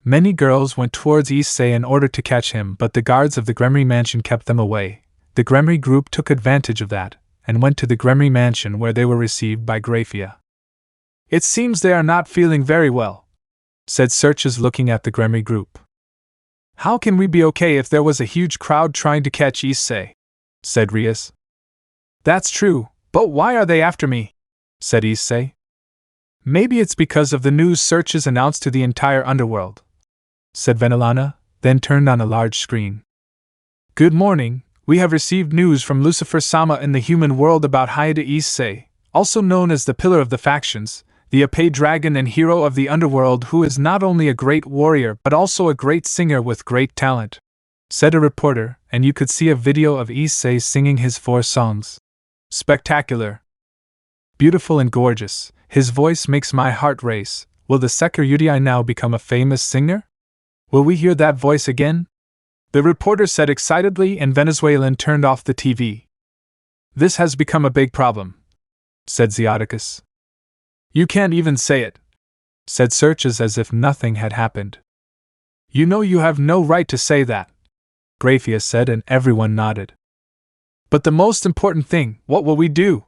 Many girls went towards Issei in order to catch him, but the guards of the Gremory mansion kept them away. The Gremory group took advantage of that, and went to the Gremory mansion, where they were received by Grafia. It seems they are not feeling very well, said Searches, looking at the Gremory group. How can we be okay if there was a huge crowd trying to catch Issei? Said Rias. That's true, but why are they after me? Said Issei. Maybe it's because of the news Searches announced to the entire underworld, said Venelana, then turned on a large screen. Good morning. We have received news from Lucifer-sama in the human world about Hayate Issei, also known as the Pillar of the Factions, the Issei Dragon and hero of the underworld, who is not only a great warrior but also a great singer with great talent, said a reporter, and you could see a video of Issei singing his 4 songs. Spectacular. Beautiful and gorgeous, his voice makes my heart race. Will the Seker Yudai now become a famous singer? Will we hear that voice again? The reporter said excitedly, and Venezuelan turned off the TV. This has become a big problem, said Zeoticus. You can't even say it, said Searches, as if nothing had happened. You know you have no right to say that, Grafia said, and everyone nodded. But the most important thing, what will we do?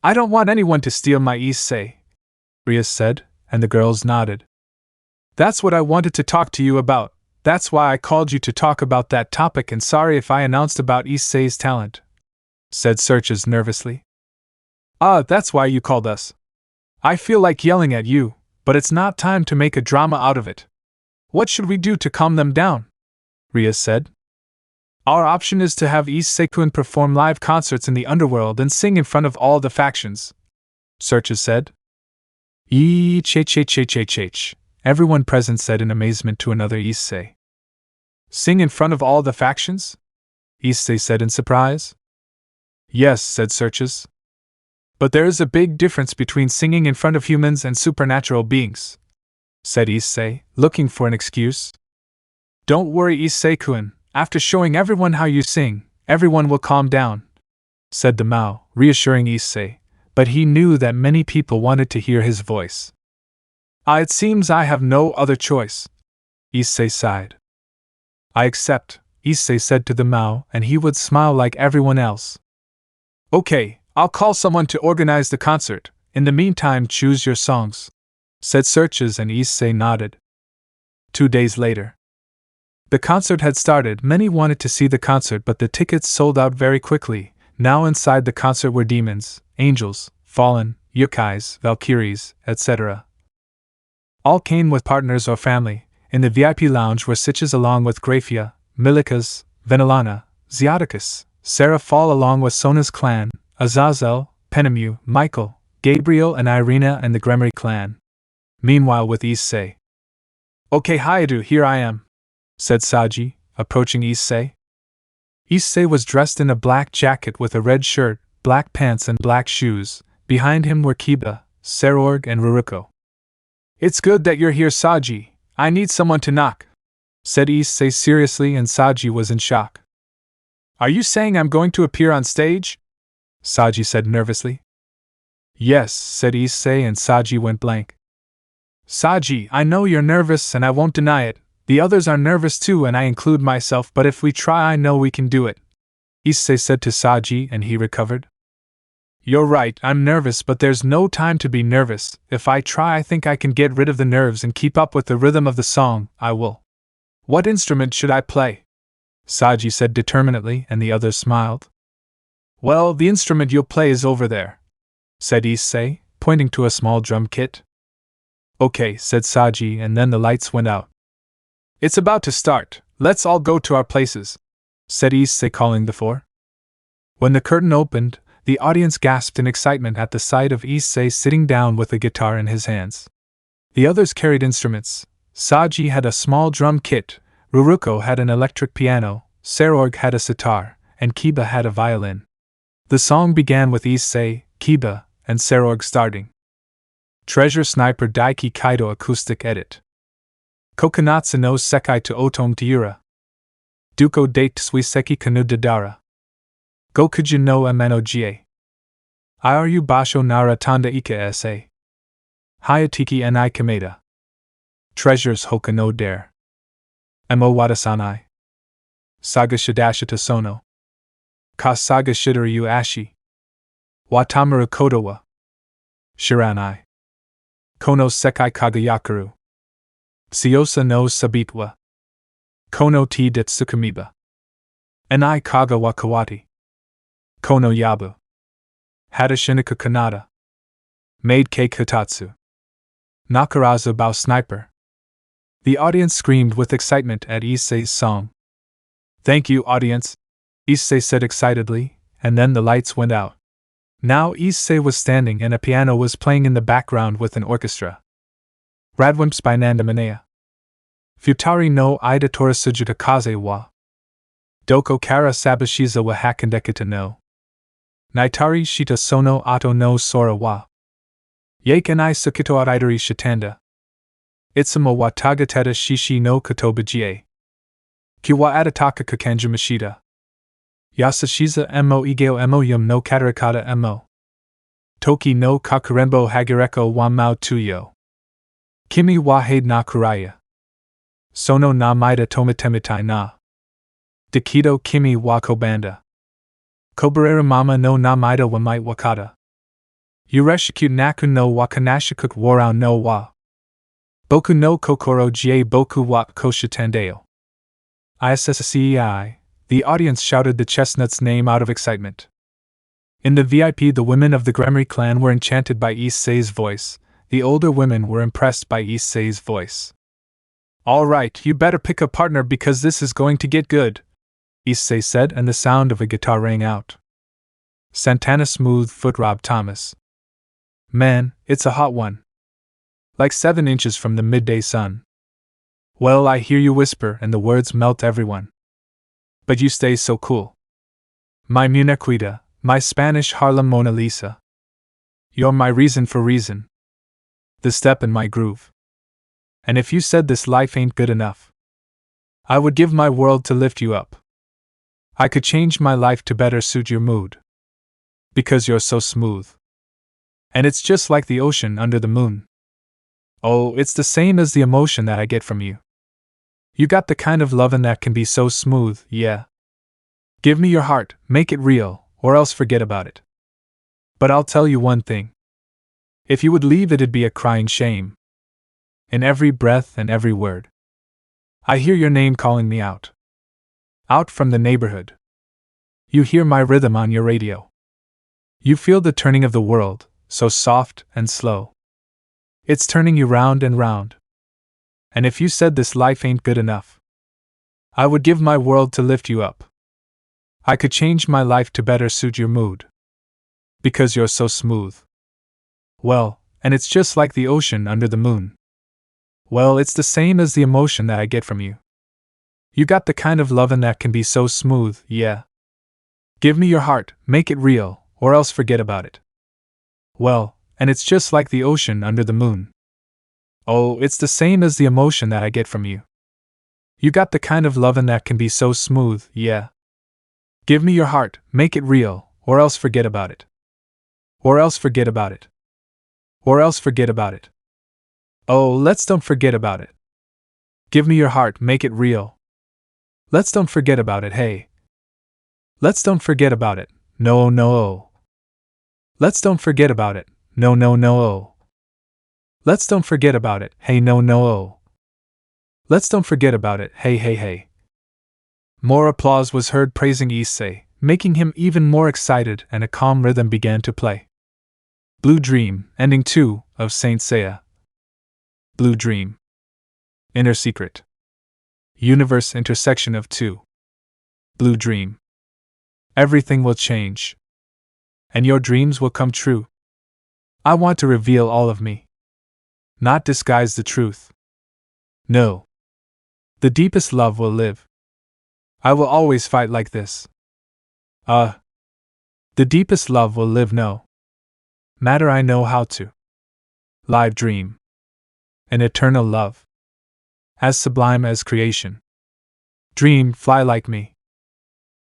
I don't want anyone to steal my Issei, Rias said, and the girls nodded. That's what I wanted to talk to you about. That's why I called you to talk about that topic, and sorry if I announced about Issei's talent, said Searches nervously. That's why you called us. I feel like yelling at you, but it's not time to make a drama out of it. What should we do to calm them down? Rias said. Our option is to have Issei-kun perform live concerts in the underworld and sing in front of all the factions, Searches said. Eech, everyone present said in amazement to another Issei. Sing in front of all the factions? Issei said in surprise. Yes, said Searches. But there is a big difference between singing in front of humans and supernatural beings, said Issei, looking for an excuse. Don't worry, Issei-kun, after showing everyone how you sing, everyone will calm down, said the Mao, reassuring Issei, but he knew that many people wanted to hear his voice. It seems I have no other choice, Issei sighed. I accept, Issei said to the Mao, and he would smile like everyone else. Okay, I'll call someone to organize the concert. In the meantime, choose your songs, said Searches, and Issei nodded. 2 days later. The concert had started. Many wanted to see the concert, but the tickets sold out very quickly. Now inside the concert were demons, angels, fallen, yokais, valkyries, etc. All came with partners or family. In the VIP lounge were Sitches along with Grafia, Milikas, Venelana, Zeoticus, Sarah Fall along with Sona's clan, Azazel, Penemu, Michael, Gabriel and Irina and the Gremory clan. Meanwhile with Issei. Okay Hayate, here I am, said Saji, approaching Issei. Issei was dressed in a black jacket with a red shirt, black pants and black shoes. Behind him were Kiba, Serorg and Ruruko. "It's good that you're here, Saji. I need someone to knock," said Issei seriously, and Saji was in shock. "Are you saying I'm going to appear on stage?" Saji said nervously. "Yes," said Issei, and Saji went blank. "Saji, I know you're nervous and I won't deny it. The others are nervous too, and I include myself, but if we try I know we can do it," Issei said to Saji, and he recovered. "You're right, I'm nervous, but there's no time to be nervous. If I try, I think I can get rid of the nerves and keep up with the rhythm of the song. I will." "What instrument should I play?" Saji said determinedly, and the others smiled. "Well, the instrument you'll play is over there," said Issei, pointing to a small drum kit. "Okay," said Saji, and then the lights went out. "It's about to start, let's all go to our places," said Issei, calling the four. When the curtain opened, the audience gasped in excitement at the sight of Issei sitting down with a guitar in his hands. The others carried instruments. Saji had a small drum kit, Ruruko had an electric piano, Serorg had a sitar, and Kiba had a violin. The song began with Issei, Kiba, and Serorg starting. Treasure Sniper Daiki Kaido Acoustic Edit. Kokonatsu no Sekai to Otom Tiura. Duko Date Suiseki Kanu Dadara. Gokuju no Amenogie. Iru Basho Nara Tanda Ika Sa. Hayatiki Ni Kameda. Treasures Hoka no Dare. Mo Wadasanai. Saga Shidashita Sono. Ka Saga Shidaru Ashi. Watamaru Kodowa. Shiranai. Kono Sekai Kagayakaru. Siosa no Sabitwa. Kono T Detsukamiba. Enai Kaga wa Kawati. Kono Yabu. Hadashinika Kanada. Maid Cake Hitatsu. Nakaraza Bao Sniper. The audience screamed with excitement at Issei's song. "Thank you, audience," Issei said excitedly, and then the lights went out. Now Issei was standing and a piano was playing in the background with an orchestra. Radwimps by Nandamanea. Futari no Ida Torasujuta Kaze wa. Doko Kara Sabashiza wa Hakandekita no. Naitari Shita Sono Ato no Sora wa. Yakanai Sukito Araidari Shitanda. Itsuma wa Tagateta Shishi no Katobajie. Kiwa Adataka Kakenja Mashida. Yasashiza mo Igeo mo Yum no Katarakata mo. Toki no Kakurenbo Hagireko wa Mao Tuyo. Kimi wa Hade na Kuraya. Sono na Maida Tomatemitai na. Dekido Kimi wa Kobanda. Kobarera Mama no na Maida wa Might Wakata. Yureshiku Naku no Wakanashikuk Warao no wa. Boku no Kokoro Jie Boku wa Koshitandeo. ISSCEI. The audience shouted the chestnut's name out of excitement. In the VIP, the women of the Gremory clan were enchanted by Issei's voice. The older women were impressed by Issei's voice. "All right, you better pick a partner because this is going to get good," Issei said, and the sound of a guitar rang out. Santana Smooth Foot Rob Thomas. "Man, it's a hot one. Like 7 inches from the midday sun. Well, I hear you whisper and the words melt everyone. But you stay so cool. My Muñequita, my Spanish Harlem Mona Lisa. You're my reason for reason. The step in my groove. And if you said this life ain't good enough, I would give my world to lift you up. I could change my life to better suit your mood. Because you're so smooth. And it's just like the ocean under the moon. Oh, it's the same as the emotion that I get from you. You got the kind of lovin' that can be so smooth, yeah. Give me your heart, make it real, or else forget about it. But I'll tell you one thing. If you would leave, it'd be a crying shame. In every breath and every word, I hear your name calling me out. Out from the neighborhood. You hear my rhythm on your radio. You feel the turning of the world, so soft and slow. It's turning you round and round. And if you said this life ain't good enough, I would give my world to lift you up. I could change my life to better suit your mood. Because you're so smooth. Well, and it's just like the ocean under the moon. Well, it's the same as the emotion that I get from you. You got the kind of lovin' that can be so smooth, yeah. Give me your heart, make it real, or else forget about it. Well, and it's just like the ocean under the moon. Oh, it's the same as the emotion that I get from you. You got the kind of lovin' that can be so smooth, yeah. Give me your heart, make it real, or else forget about it. Or else forget about it. Or else forget about it. Oh, let's don't forget about it. Give me your heart, make it real. Let's don't forget about it, hey. Let's don't forget about it, no, no. Let's don't forget about it, no, no, no. Let's don't forget about it, hey, no, no. Let's don't forget about it, hey, hey, hey. More applause was heard praising Issei, making him even more excited, and a calm rhythm began to play. Blue Dream, Ending 2, of Saint Seiya. Blue Dream. Inner Secret. Universe intersection of 2. Blue Dream. Everything will change. And your dreams will come true. I want to reveal all of me. Not disguise the truth. No. The deepest love will live. I will always fight like this. The deepest love will live, no matter I know how to. Live dream. An eternal love. As sublime as creation. Dream, fly like me.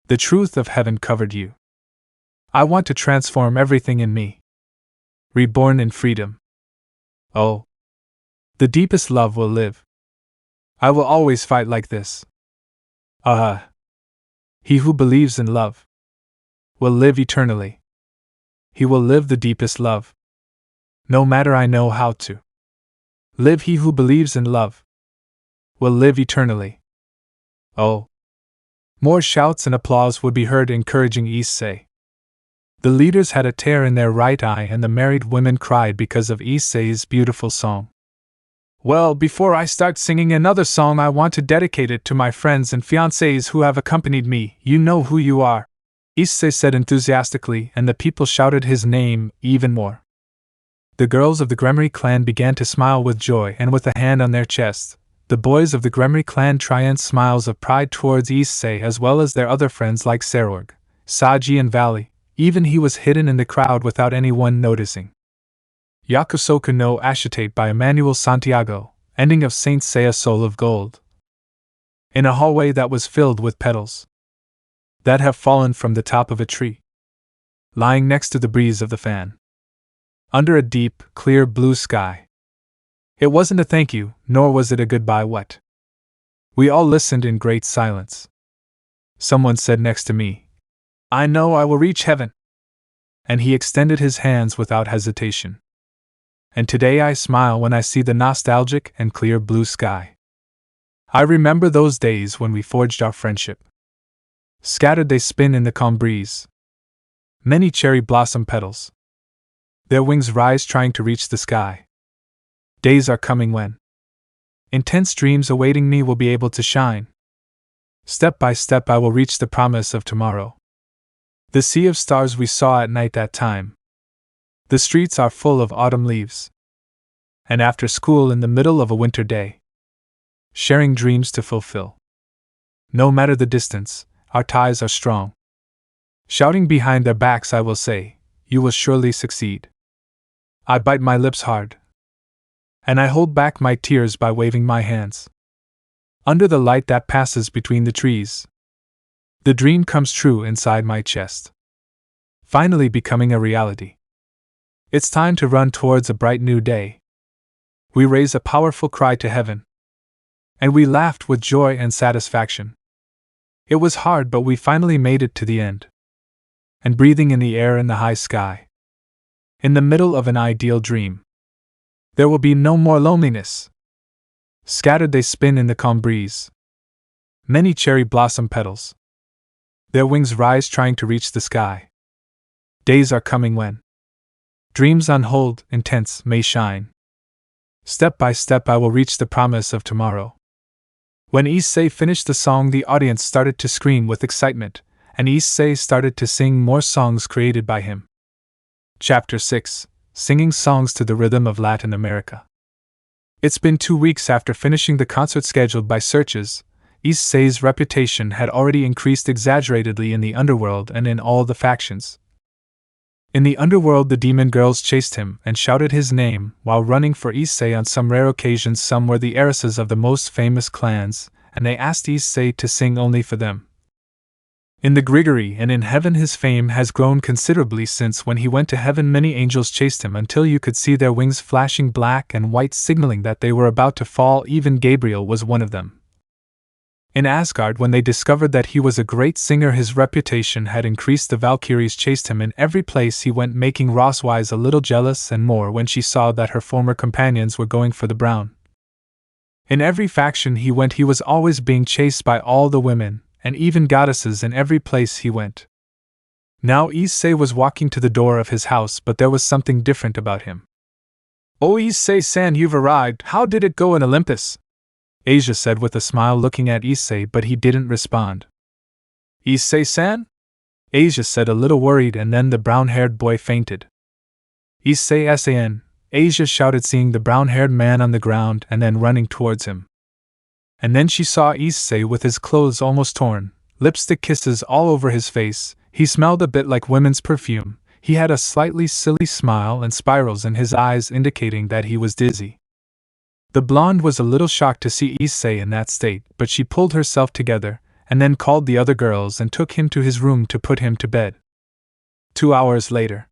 The truth of heaven covered you. I want to transform everything in me. Reborn in freedom. Oh. The deepest love will live. I will always fight like this. He who believes in love will live eternally. He will live the deepest love. No matter I know how to. Live he who believes in love will live eternally. Oh. More shouts and applause would be heard encouraging Issei. The leaders had a tear in their right eye and the married women cried because of Issei's beautiful song. Well, before I start singing another song, I want to dedicate it to my friends and fiancés who have accompanied me. You know who you are, Issei said enthusiastically, and the people shouted his name even more. The girls of the Gremory clan began to smile with joy, and with a hand on their chest, the boys of the Gremory clan triumphed smiles of pride towards Issei as well as their other friends like Serorg, Saji and Valley. Even he was hidden in the crowd without anyone noticing. Yakusoku no Ashitate by Emmanuel Santiago, ending of Saint Seiya Soul of Gold. In a hallway that was filled with petals that have fallen from the top of a tree, lying next to the breeze of the fan, under a deep, clear blue sky. It wasn't a thank you, nor was it a goodbye. What? We all listened in great silence. Someone said next to me, I know I will reach heaven. And he extended his hands without hesitation. And today I smile when I see the nostalgic and clear blue sky. I remember those days when we forged our friendship. Scattered they spin in the calm breeze. Many cherry blossom petals. Their wings rise trying to reach the sky. Days are coming when intense dreams awaiting me will be able to shine. Step by step I will reach the promise of tomorrow. The sea of stars we saw at night that time. The streets are full of autumn leaves. And after school in the middle of a winter day. Sharing dreams to fulfill. No matter the distance, our ties are strong. Shouting behind their backs I will say, you will surely succeed. I bite my lips hard. And I hold back my tears by waving my hands. Under the light that passes between the trees. The dream comes true inside my chest. Finally becoming a reality. It's time to run towards a bright new day. We raise a powerful cry to heaven. And we laughed with joy and satisfaction. It was hard, but we finally made it to the end. And breathing in the air in the high sky. In the middle of an ideal dream. There will be no more loneliness. Scattered they spin in the calm breeze. Many cherry blossom petals. Their wings rise trying to reach the sky. Days are coming when dreams on hold, intense, may shine. Step by step I will reach the promise of tomorrow. When Issei finished the song, the audience started to scream with excitement, and Issei started to sing more songs created by him. Chapter 6: Singing Songs to the Rhythm of Latin America. It's been 2 weeks after finishing the concert scheduled by Searches, Issei's reputation had already increased exaggeratedly in the underworld and in all the factions. In the underworld, the demon girls chased him and shouted his name while running for Issei. On some rare occasions, some were the heiresses of the most famous clans, and they asked Issei to sing only for them. In the Gregory and in heaven, his fame has grown considerably since when he went to heaven. Many angels chased him until you could see their wings flashing black and white, signaling that they were about to fall. Even Gabriel was one of them. In Asgard, when they discovered that he was a great singer, his reputation had increased. The Valkyries chased him in every place he went, making Roswise a little jealous and more when she saw that her former companions were going for the brown. In every faction he went, he was always being chased by all the women, and even goddesses in every place he went. Now Issei was walking to the door of his house, but there was something different about him. "Oh, Issei-san, you've arrived. How did it go in Olympus?" Asia said with a smile, looking at Issei, but he didn't respond. "Issei-san?" Asia said, a little worried, and then the brown-haired boy fainted. "Issei-san," Asia shouted, seeing the brown-haired man on the ground and then running towards him. And then she saw Issei with his clothes almost torn, lipstick kisses all over his face. He smelled a bit like women's perfume. He had a slightly silly smile and spirals in his eyes, indicating that he was dizzy. The blonde was a little shocked to see Issei in that state, but she pulled herself together, and then called the other girls and took him to his room to put him to bed. 2 hours later.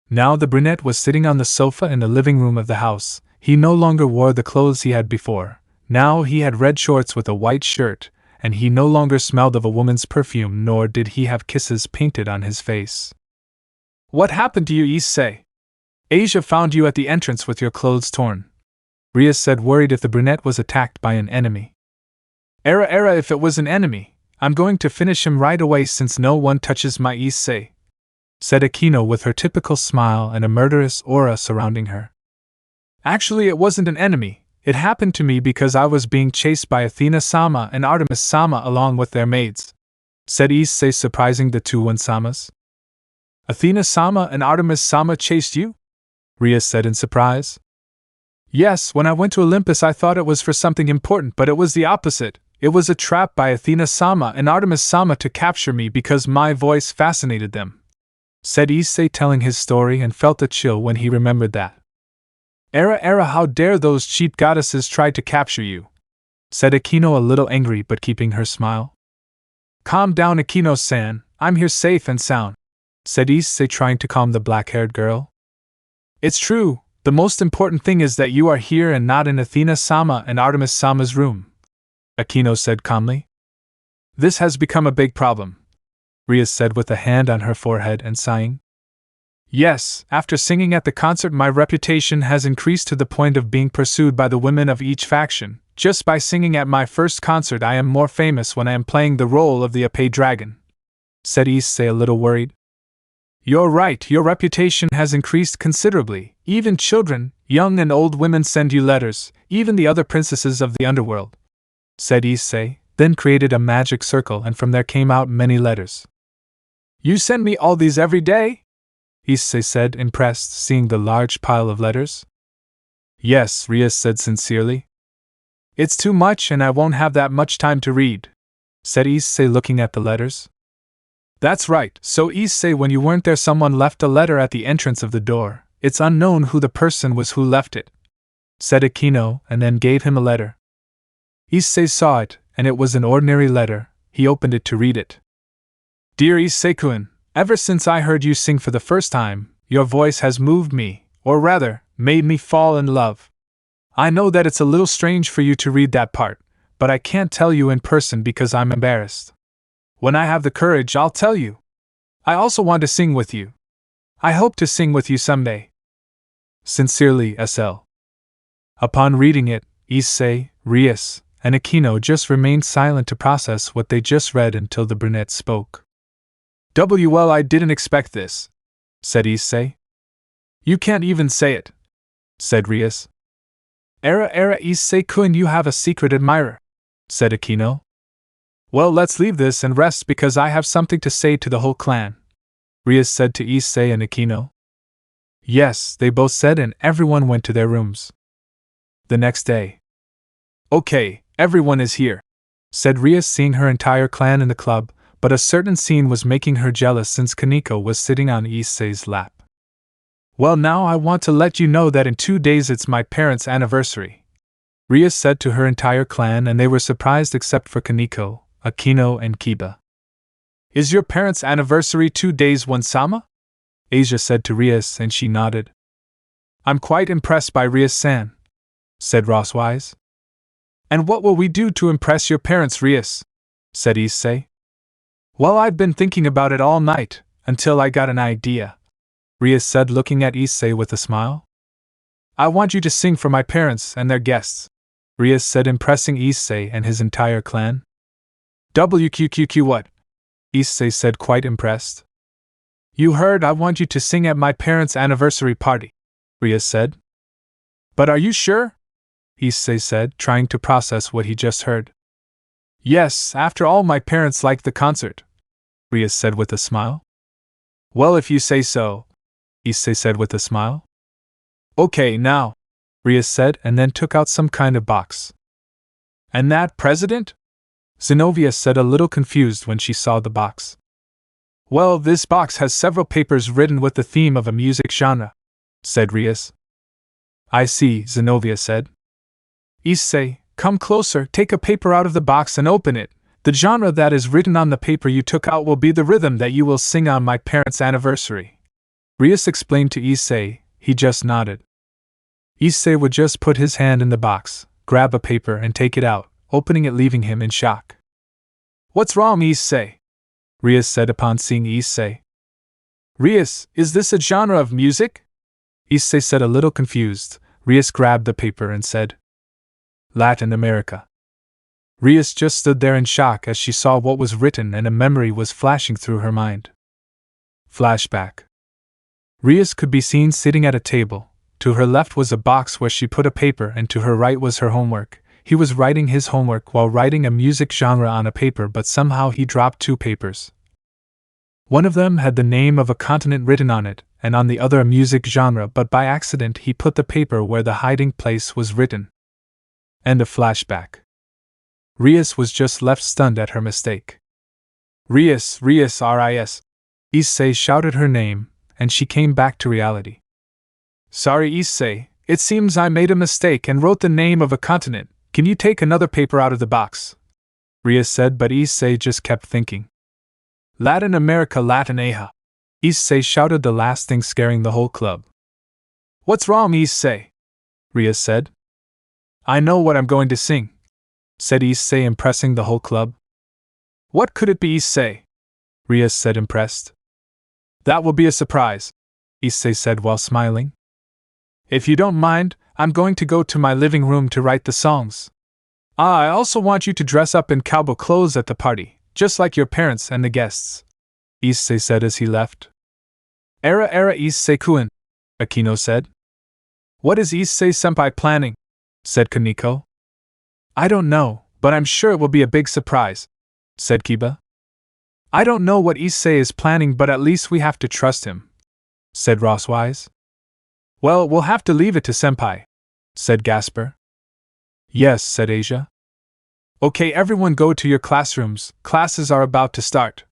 Now the brunette was sitting on the sofa in the living room of the house. He no longer wore the clothes he had before. Now he had red shorts with a white shirt, and he no longer smelled of a woman's perfume, nor did he have kisses painted on his face. "What happened to you, Issei? Asia found you at the entrance with your clothes torn," Rias said, worried if the brunette was attacked by an enemy. Era, if it was an enemy, I'm going to finish him right away since no one touches my Issei," said Akeno with her typical smile and a murderous aura surrounding her. "Actually, it wasn't an enemy. It happened to me because I was being chased by Athena-sama and Artemis-sama along with their maids," said Issei, surprising the two One-samas. "Athena-sama and Artemis-sama chased you?" Rias said in surprise. "Yes, when I went to Olympus I thought it was for something important, but it was the opposite. It was a trap by Athena-sama and Artemis-sama to capture me because my voice fascinated them," said Issei, telling his story, and felt a chill when he remembered that. Era, how dare those cheap goddesses try to capture you," said Akeno, a little angry but keeping her smile. "Calm down, Akeno-san, I'm here safe and sound," said Issei, trying to calm the black-haired girl. "It's true, the most important thing is that you are here and not in Athena-sama and Artemis-sama's room," Akeno said calmly. "This has become a big problem," Rias said with a hand on her forehead and sighing. "Yes, after singing at the concert my reputation has increased to the point of being pursued by the women of each faction. Just by singing at my first concert I am more famous when I am playing the role of the Issei dragon," said Issei, a little worried. "You're right, your reputation has increased considerably. Even children, young and old women send you letters, even the other princesses of the underworld," said Issei, then created a magic circle and from there came out many letters. "You send me all these every day?" Issei said, impressed, seeing the large pile of letters. "Yes," Rias said sincerely. "It's too much and I won't have that much time to read," said Issei, looking at the letters. "That's right, so Issei, when you weren't there someone left a letter at the entrance of the door. It's unknown who the person was who left it," said Akeno, and then gave him a letter. Issei saw it, and it was an ordinary letter. He opened it to read it. "Dear Issei-kun, ever since I heard you sing for the first time, your voice has moved me, or rather, made me fall in love. I know that it's a little strange for you to read that part, but I can't tell you in person because I'm embarrassed. When I have the courage, I'll tell you. I also want to sing with you. I hope to sing with you someday. Sincerely, SL." Upon reading it, Issei, Rias, and Akeno just remained silent to process what they just read until the brunette spoke. "Well, I didn't expect this," said Issei. "You can't even say it," said Rias. Era Issei-kun, you have a secret admirer," said Akeno. "Well, let's leave this and rest because I have something to say to the whole clan," Rias said to Issei and Akeno. Yes, they both said, and everyone went to their rooms. The next day. "Okay, everyone is here," said Rias, seeing her entire clan in the club, but a certain scene was making her jealous since Kaneko was sitting on Issei's lap. Well, now I want to let you know that in 2 days it's my parents' anniversary, Rias said to her entire clan, and they were surprised except for Kaneko, Akeno, and Kiba. Is your parents' anniversary 2 days, One-sama? Asia said to Rias, and she nodded. I'm quite impressed by Rias-san, said Rosswise. And what will we do to impress your parents, Rias? Said Issei. Well, I've been thinking about it all night, until I got an idea, Rias said, looking at Issei with a smile. I want you to sing for my parents and their guests, Rias said, impressing Issei and his entire clan. WQQQ what? Issei said, quite impressed. You heard, I want you to sing at my parents' anniversary party, Rias said. But are you sure? Issei said, trying to process what he just heard. Yes, after all, my parents liked the concert, Rias said with a smile. Well, if you say so, Issei said with a smile. Okay, now, Rias said, and then took out some kind of box. And that president? Zenobia said, a little confused when she saw the box. Well, this box has several papers written with the theme of a music genre, said Rias. I see, Zenobia said. Issei, come closer, take a paper out of the box and open it. The genre that is written on the paper you took out will be the rhythm that you will sing on my parents' anniversary, Rias explained to Issei. He just nodded. Issei would just put his hand in the box, grab a paper and take it out, opening it, leaving him in shock. What's wrong, Issei? Rias said upon seeing Issei. Rias, is this a genre of music? Issei said, a little confused. Rias grabbed the paper and said, Latin America. Rias just stood there in shock as she saw what was written, and a memory was flashing through her mind. Flashback. Rias could be seen sitting at a table. To her left was a box where she put a paper, and to her right was her homework. He was writing his homework while writing a music genre on a paper, but somehow he dropped 2 papers. One of them had the name of a continent written on it, and on the other a music genre, but by accident he put the paper where the hiding place was written. End of flashback. Rias was just left stunned at her mistake. Rias, Rias, Ris. Issei shouted her name, and she came back to reality. Sorry, Issei, it seems I made a mistake and wrote the name of a continent. Can you take another paper out of the box? Rias said, but Issei just kept thinking. Latin America, Latin Asia. Issei shouted the last thing, scaring the whole club. What's wrong, Issei? Rias said. I know what I'm going to sing, said Issei, impressing the whole club. What could it be, Issei? Rias said, impressed. That will be a surprise, Issei said while smiling. If you don't mind, I'm going to go to my living room to write the songs. I also want you to dress up in cowboy clothes at the party, just like your parents and the guests, Issei said as he left. Era Issei-kun, Akeno said. What is Issei-senpai planning? Said Kaneko. I don't know, but I'm sure it will be a big surprise, said Kiba. I don't know what Issei is planning, but at least we have to trust him, said Rosswise. Well, we'll have to leave it to senpai, said Gasper. Yes, said Asia. Okay, everyone go to your classrooms, classes are about to start,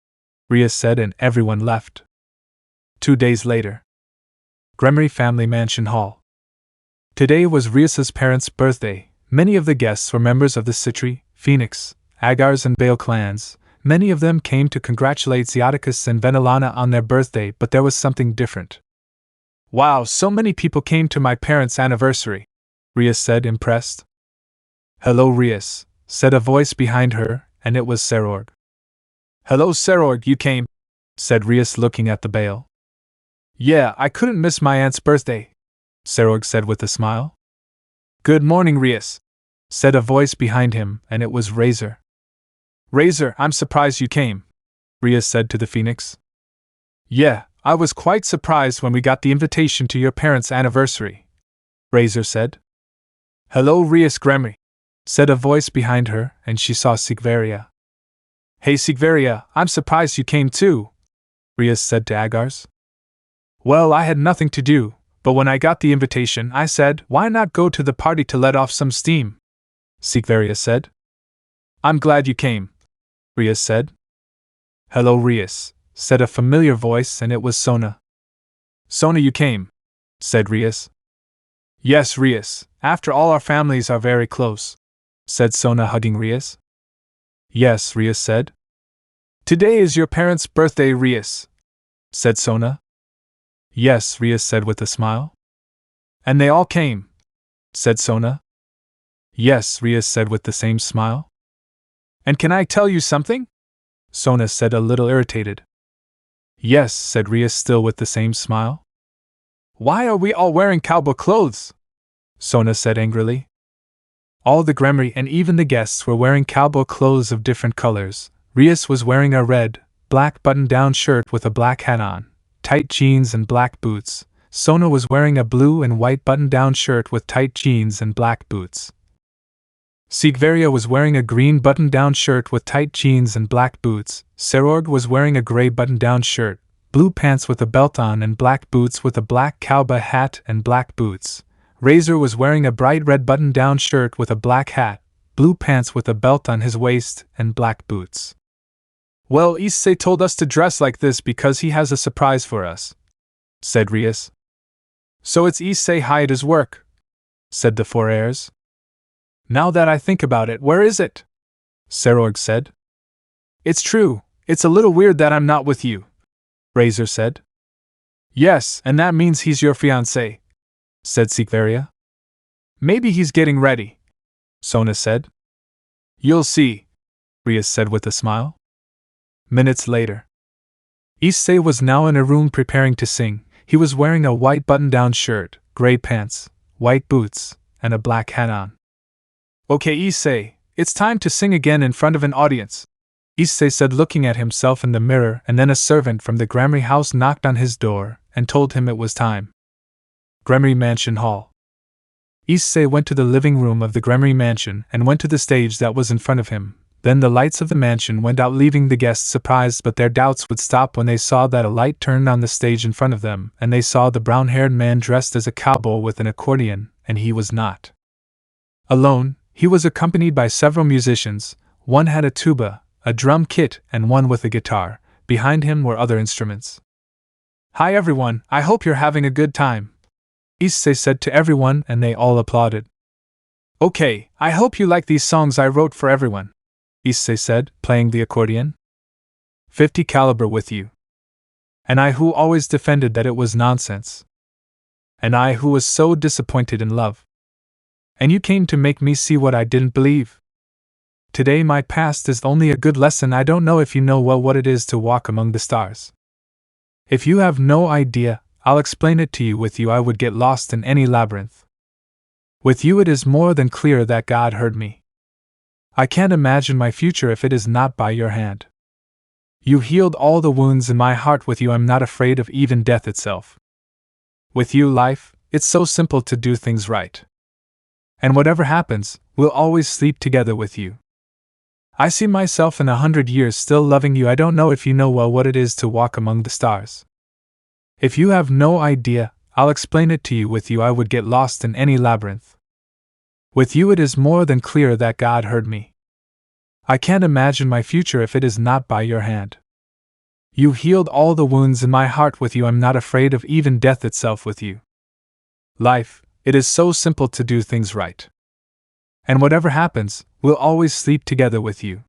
Rias said, and everyone left. 2 days later. Gremory Family Mansion Hall. Today was Rias's parents' birthday. Many of the guests were members of the Citri, Phoenix, Agars and Bale clans. Many of them came to congratulate Xiaticus and Venelana on their birthday, but there was something different. Wow, so many people came to my parents' anniversary, Rias said, impressed. Hello, Rias, said a voice behind her, and it was Serorg. Hello, Serorg, you came, said Rias, looking at the Bale. Yeah, I couldn't miss my aunt's birthday, Serorg said with a smile. Good morning, Rias, said a voice behind him, and it was Razor. Razor, I'm surprised you came, Rias said to the Phoenix. Yeah, I was quite surprised when we got the invitation to your parents' anniversary, Razor said. Hello, Rias Gremory, said a voice behind her, and she saw Sigvaria. Hey Sigvaria, I'm surprised you came too, Rias said to Agars. Well, I had nothing to do, but when I got the invitation I said, why not go to the party to let off some steam, Sigvaria said. I'm glad you came, Rias said. Hello, Rias, said a familiar voice, and it was Sona. Sona, you came, said Rias. Yes, Rias, after all our families are very close, said Sona, hugging Rias. Yes, Rias said. Today is your parents' birthday, Rias, said Sona. Yes, Rias said with a smile. And they all came, said Sona. Yes, Rias said with the same smile. And can I tell you something? Sona said, a little irritated. Yes, said Rias, still with the same smile. Why are we all wearing cowboy clothes? Sona said angrily. All the Gremory and even the guests were wearing cowboy clothes of different colors. Rias was wearing a red, black button-down shirt with a black hat on, tight jeans and black boots. Sona was wearing a blue and white button-down shirt with tight jeans and black boots. Sigvaria was wearing a green button-down shirt with tight jeans and black boots. Serorg was wearing a gray button-down shirt, blue pants with a belt on and black boots with a black cowboy hat and black boots. Razor was wearing a bright red button-down shirt with a black hat, blue pants with a belt on his waist, and black boots. Well, Issei told us to dress like this because he has a surprise for us, said Rias. So it's Issei high at his work, said the four heirs. Now that I think about it, where is it? Serorg said. It's true, it's a little weird that I'm not with you, Razor said. Yes, and that means he's your fiancé, said Sigvaria. Maybe he's getting ready, Sona said. You'll see, Rias said with a smile. Minutes later. Issei was now in a room preparing to sing. He was wearing a white button-down shirt, gray pants, white boots, and a black hat on. Okay, Issei, it's time to sing again in front of an audience, Issei said, looking at himself in the mirror, and then a servant from the Gremory house knocked on his door and told him it was time. Gremory Mansion Hall. Issei went to the living room of the Gremory Mansion and went to the stage that was in front of him. Then the lights of the mansion went out, leaving the guests surprised, but their doubts would stop when they saw that a light turned on the stage in front of them, and they saw the brown-haired man dressed as a cowboy with an accordion, and he was not alone. He was accompanied by several musicians. One had a tuba, a drum kit, and one with a guitar. Behind him were other instruments. Hi everyone, I hope you're having a good time, Issei said to everyone, and they all applauded. Okay, I hope you like these songs I wrote for everyone, Issei said, playing the accordion. 50 caliber with you. And I who always defended that it was nonsense. And I who was so disappointed in love. And you came to make me see what I didn't believe. Today my past is only a good lesson. I don't know if you know well what it is to walk among the stars. If you have no idea, I'll explain it to you. With you I would get lost in any labyrinth. With you it is more than clear that God heard me. I can't imagine my future if it is not by your hand. You healed all the wounds in my heart. With you I'm not afraid of even death itself. With you, life, it's so simple to do things right. And whatever happens, we'll always sleep together with you. I see myself in 100 years still loving you. I don't know if you know well what it is to walk among the stars. If you have no idea, I'll explain it to you. With you I would get lost in any labyrinth. With you it is more than clear that God heard me. I can't imagine my future if it is not by your hand. You healed all the wounds in my heart. With you I'm not afraid of even death itself. With you, life, it is so simple to do things right. And whatever happens, we'll always sleep together with you.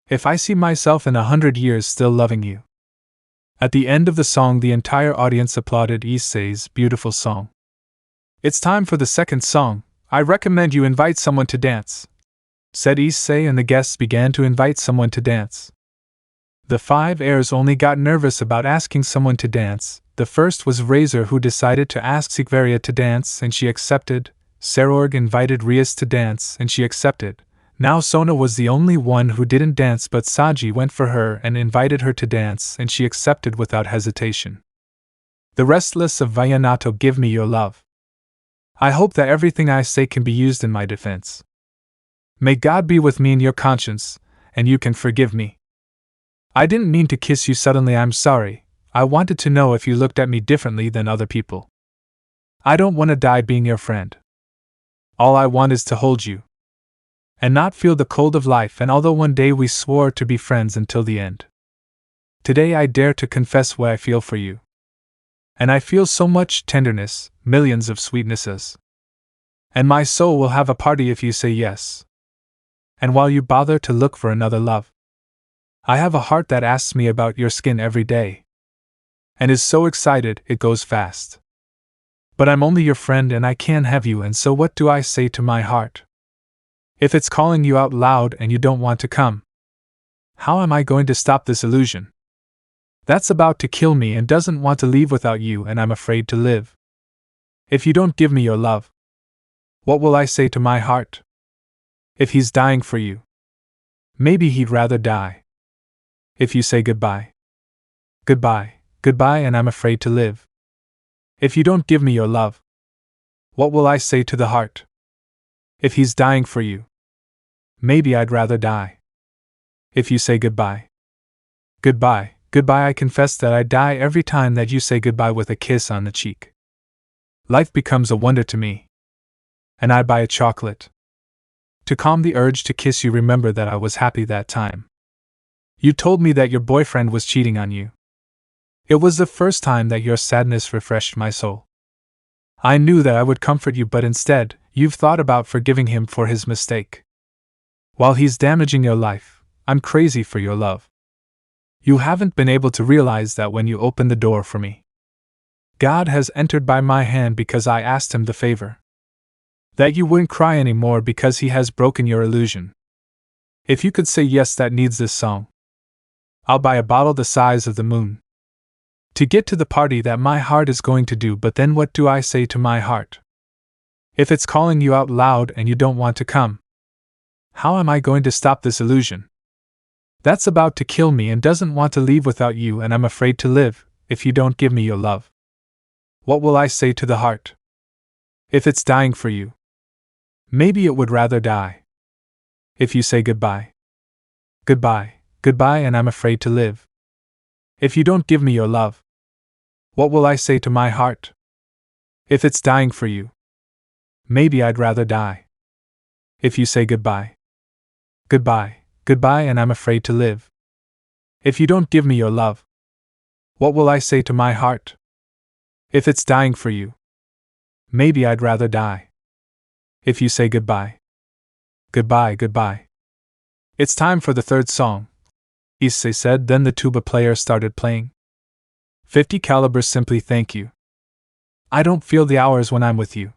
If I see myself in 100 years still loving you. At the end of the song the entire audience applauded Issei's beautiful song. It's time for the second song. I recommend you invite someone to dance, said Issei, and the guests began to invite someone to dance. The 5 heirs only got nervous about asking someone to dance. The first was Razor, who decided to ask Sigvaria to dance, and she accepted. Serorg invited Rias to dance, and she accepted. Now Sona was the only one who didn't dance, but Saji went for her and invited her to dance, and she accepted without hesitation. The restless of Vallenato, give me your love. I hope that everything I say can be used in my defense. May God be with me in your conscience, and you can forgive me. I didn't mean to kiss you suddenly, I'm sorry. I wanted to know if you looked at me differently than other people. I don't want to die being your friend. All I want is to hold you. and not feel the cold of life. And although one day we swore to be friends until the end, today I dare to confess what I feel for you. And I feel so much tenderness, millions of sweetnesses. And my soul will have a party if you say yes. And while you bother to look for another love, I have a heart that asks me about your skin every day, and is so excited it goes fast. But I'm only your friend and I can't have you, and so what do I say to my heart? If it's calling you out loud and you don't want to come, how am I going to stop this illusion? That's about to kill me and doesn't want to leave without you, and I'm afraid to live. If you don't give me your love, what will I say to my heart? If he's dying for you, maybe he'd rather die. If you say goodbye, goodbye, goodbye, and I'm afraid to live. If you don't give me your love, what will I say to the heart? If he's dying for you, maybe I'd rather die. If you say goodbye, goodbye, goodbye, I confess that I die every time that you say goodbye with a kiss on the cheek. Life becomes a wonder to me, and I buy a chocolate to calm the urge to kiss you. Remember that I was happy that time you told me that your boyfriend was cheating on you. It was the first time that your sadness refreshed my soul. I knew that I would comfort you, but instead, you've thought about forgiving him for his mistake. While he's damaging your life, I'm crazy for your love. You haven't been able to realize that when you open the door for me, God has entered by my hand because I asked him the favor. That you wouldn't cry anymore because he has broken your illusion. If you could say yes, that needs this song, I'll buy a bottle the size of the moon to get to the party that my heart is going to do. But then what do I say to my heart? If it's calling you out loud and you don't want to come, how am I going to stop this illusion? That's about to kill me and doesn't want to leave without you, and I'm afraid to live. If you don't give me your love, what will I say to the heart? If it's dying for you, maybe it would rather die. If you say goodbye, goodbye, goodbye, and I'm afraid to live. If you don't give me your love, what will I say to my heart? If it's dying for you, maybe I'd rather die. If you say goodbye, goodbye, goodbye, and I'm afraid to live. If you don't give me your love, what will I say to my heart? If it's dying for you, maybe I'd rather die. If you say goodbye, goodbye, goodbye. It's time for the third song, Issei said. Then the tuba player started playing. 50 caliber. Simply thank you. I don't feel the hours when I'm with you.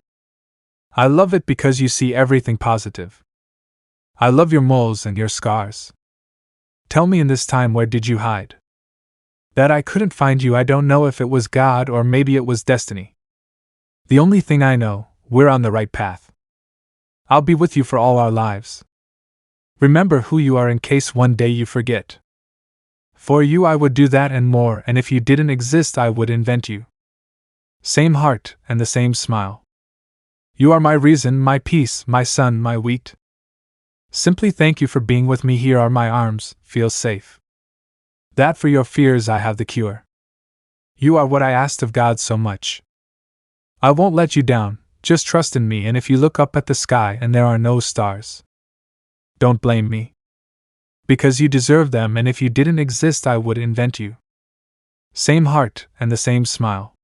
I love it because you see everything positive. I love your moles and your scars. Tell me, in this time, where did you hide? That I couldn't find you, I don't know if it was God or maybe it was destiny. The only thing I know, we're on the right path. I'll be with you for all our lives. Remember who you are in case one day you forget. For you I would do that and more, and if you didn't exist I would invent you. Same heart and the same smile. You are my reason, my peace, my sun, my wheat. Simply thank you for being with me. Here are my arms, feel safe. That for your fears I have the cure. You are what I asked of God so much. I won't let you down, just trust in me, and if you look up at the sky and there are no stars, don't blame me. Because you deserve them, and if you didn't exist I would invent you. Same heart and the same smile.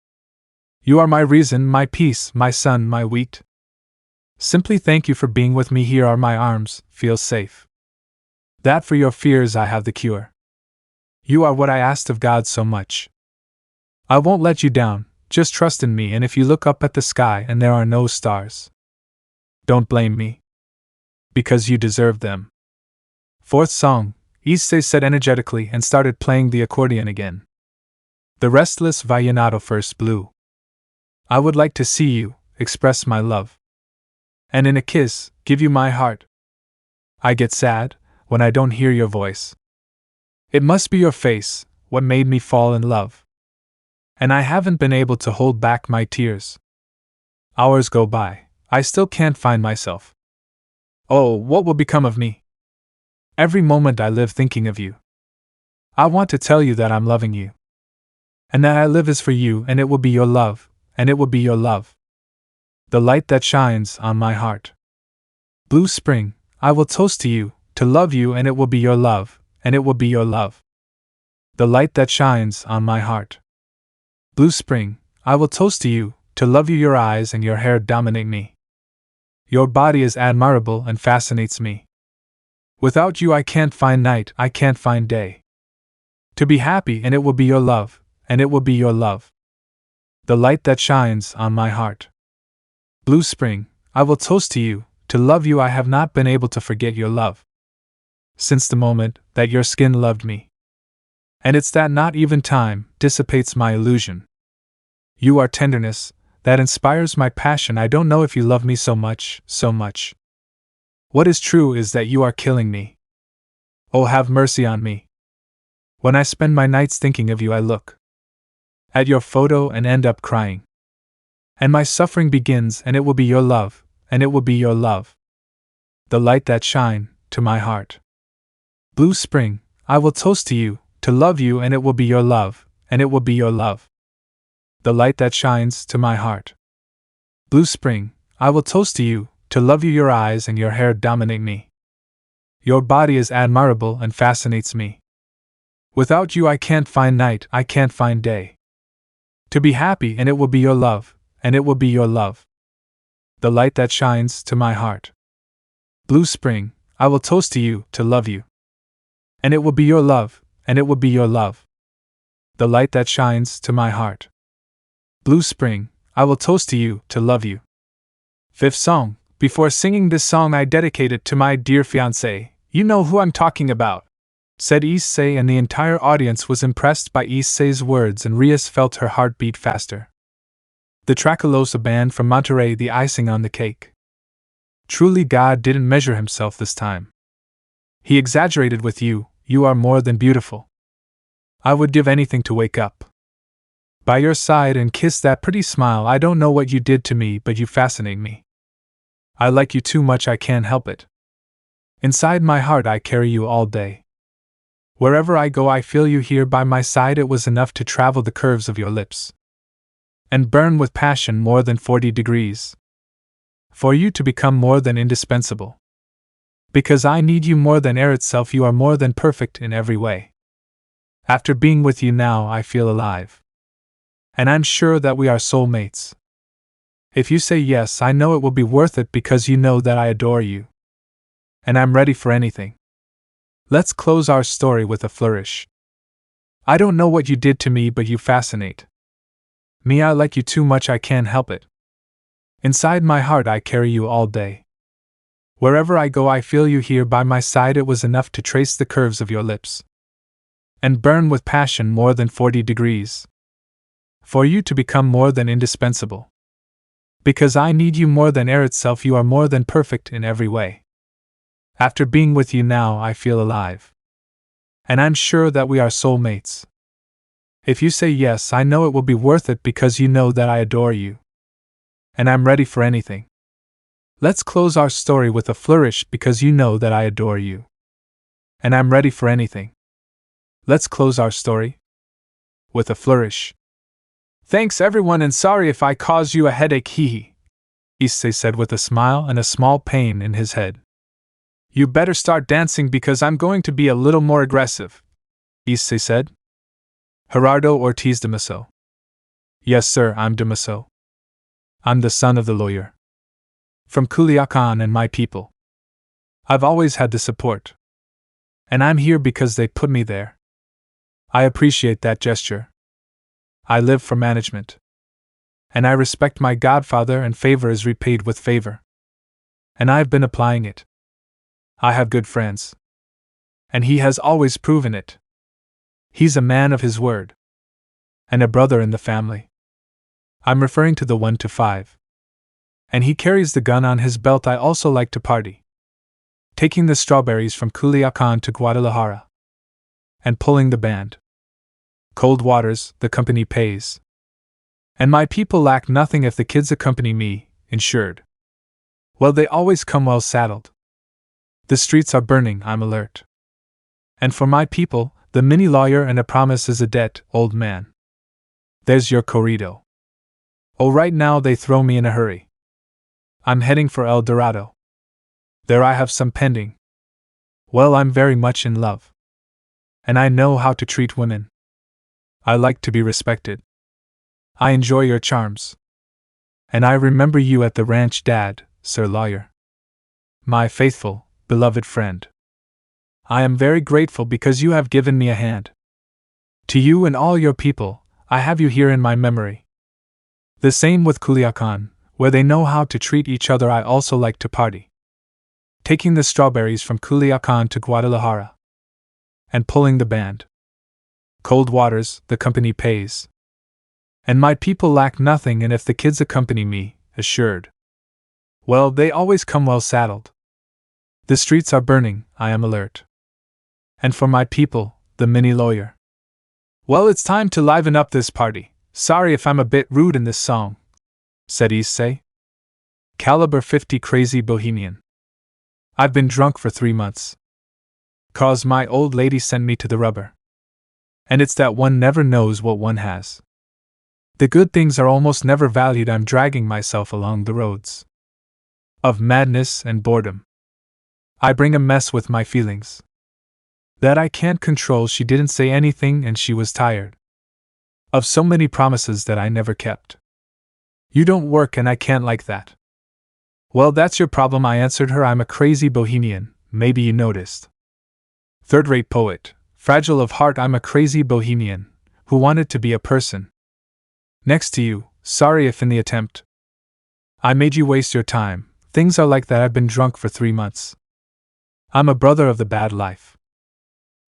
You are my reason, my peace, my sun, my wheat. Simply thank you for being with me. Here are my arms, feel safe. That for your fears I have the cure. You are what I asked of God so much. I won't let you down, just trust in me, and if you look up at the sky and there are no stars, don't blame me. Because you deserve them. Fourth song, Issei said energetically and started playing the accordion again. The restless vallenato first blew. I would like to see you, express my love, and in a kiss, give you my heart. I get sad when I don't hear your voice. It must be your face, what made me fall in love. And I haven't been able to hold back my tears. Hours go by, I still can't find myself. Oh, what will become of me? Every moment I live thinking of you. I want to tell you that I'm loving you. And that I live is for you, and it will be your love, and it will be your love. The light that shines on my heart. Blue spring, I will toast to you, to love you, and it will be your love, and it will be your love. The light that shines on my heart. Blue spring, I will toast to you, to love you, your eyes and your hair dominate me. Your body is admirable and fascinates me. Without you I can't find night, I can't find day. To be happy, and it will be your love, and it will be your love. The light that shines on my heart. Blue spring, I will toast to you, to love you. I have not been able to forget your love since the moment that your skin loved me. And it's that not even time dissipates my illusion. You are tenderness that inspires my passion. I don't know if you love me so much, so much. What is true is that you are killing me. Oh, have mercy on me. When I spend my nights thinking of you, I look at your photo and end up crying. And my suffering begins, and it will be your love, and it will be your love. The light that shine to my heart. Blue spring, I will toast to you, to love you, and it will be your love, and it will be your love. The light that shines to my heart. Blue spring, I will toast to you, to love you. Your eyes and your hair dominate me. Your body is admirable and fascinates me. Without you I can't find night, I can't find day. To be happy, and it will be your love, and it will be your love. The light that shines to my heart. Blue spring, I will toast to you, to love you. And it will be your love, and it will be your love. The light that shines to my heart. Blue spring, I will toast to you, to love you. Fifth song. Before singing this song I dedicate it to my dear fiancé. You know who I'm talking about, said Issei, and the entire audience was impressed by Issei's words, and Rias felt her heart beat faster. The Tracalosa band from Monterrey, the icing on the cake. Truly God didn't measure himself this time. He exaggerated with you. You are more than beautiful. I would give anything to wake up by your side and kiss that pretty smile. I don't know what you did to me, but you fascinate me. I like you too much, I can't help it. Inside my heart I carry you all day. Wherever I go I feel you here by my side. It was enough to travel the curves of your lips and burn with passion more than 40 degrees. For you to become more than indispensable. Because I need you more than air itself. You are more than perfect in every way. After being with you now I feel alive. And I'm sure that we are soulmates. If you say yes, I know it will be worth it, because you know that I adore you. And I'm ready for anything. Let's close our story with a flourish. I don't know what you did to me, but you fascinate me. I like you too much, I can't help it. Inside my heart I carry you all day. Wherever I go I feel you here by my side. It was enough to trace the curves of your lips and burn with passion more than 40 degrees. For you to become more than indispensable. Because I need you more than air itself. You are more than perfect in every way. After being with you now I feel alive. And I'm sure that we are soulmates. If you say yes, I know it will be worth it, because you know that I adore you. And I'm ready for anything. Let's close our story with a flourish, because you know that I adore you. And I'm ready for anything. Let's close our story with a flourish. Thanks everyone, and sorry if I caused you a headache, hee. Issei said with a smile and a small pain in his head. You better start dancing, because I'm going to be a little more aggressive, Issei said. Gerardo Ortiz Damaso. Yes sir, I'm Damaso. I'm the son of the lawyer. From Culiacan and my people. I've always had the support. And I'm here because they put me there. I appreciate that gesture. I live for management. And I respect my godfather, and favor is repaid with favor. And I've been applying it. I have good friends. And he has always proven it. He's a man of his word. And a brother in the family. I'm referring to the 1 to 5. And he carries the gun on his belt. I also like to party. Taking the strawberries from Culiacan to Guadalajara. And pulling the band. Cold waters, the company pays. And my people lack nothing if the kids accompany me, insured. Well, they always come well saddled. The streets are burning, I'm alert. And for my people, the mini lawyer and a promise is a debt, old man. There's your corrido. Oh, right now they throw me in a hurry. I'm heading for El Dorado. There I have some pending. Well, I'm very much in love. And I know how to treat women. I like to be respected. I enjoy your charms. And I remember you at the ranch, Dad, Sir Lawyer. My faithful, beloved friend. I am very grateful because you have given me a hand. To you and all your people, I have you here in my memory. The same with Culiacan, where they know how to treat each other. I also like to party. Taking the strawberries from Culiacan to Guadalajara. And pulling the band. Cold waters, the company pays. And my people lack nothing, and if the kids accompany me, assured. Well, they always come well saddled. The streets are burning, I am alert. And for my people, the mini lawyer. Well, it's time to liven up this party. Sorry if I'm a bit rude in this song, said Issei. Caliber 50 crazy bohemian. I've been drunk for 3 months. 'Cause my old lady sent me to the rubber. And it's that one never knows what one has. The good things are almost never valued. I'm dragging myself along the roads of madness and boredom. I bring a mess with my feelings that I can't control. She didn't say anything and she was tired of so many promises that I never kept. You don't work and I can't like that. Well, that's your problem, I answered her. I'm a crazy bohemian, maybe you noticed. Third-rate poet, fragile of heart. I'm a crazy bohemian who wanted to be a person next to you. Sorry if in the attempt I made you waste your time. Things are like that. I've been drunk for 3 months. I'm a brother of the bad life.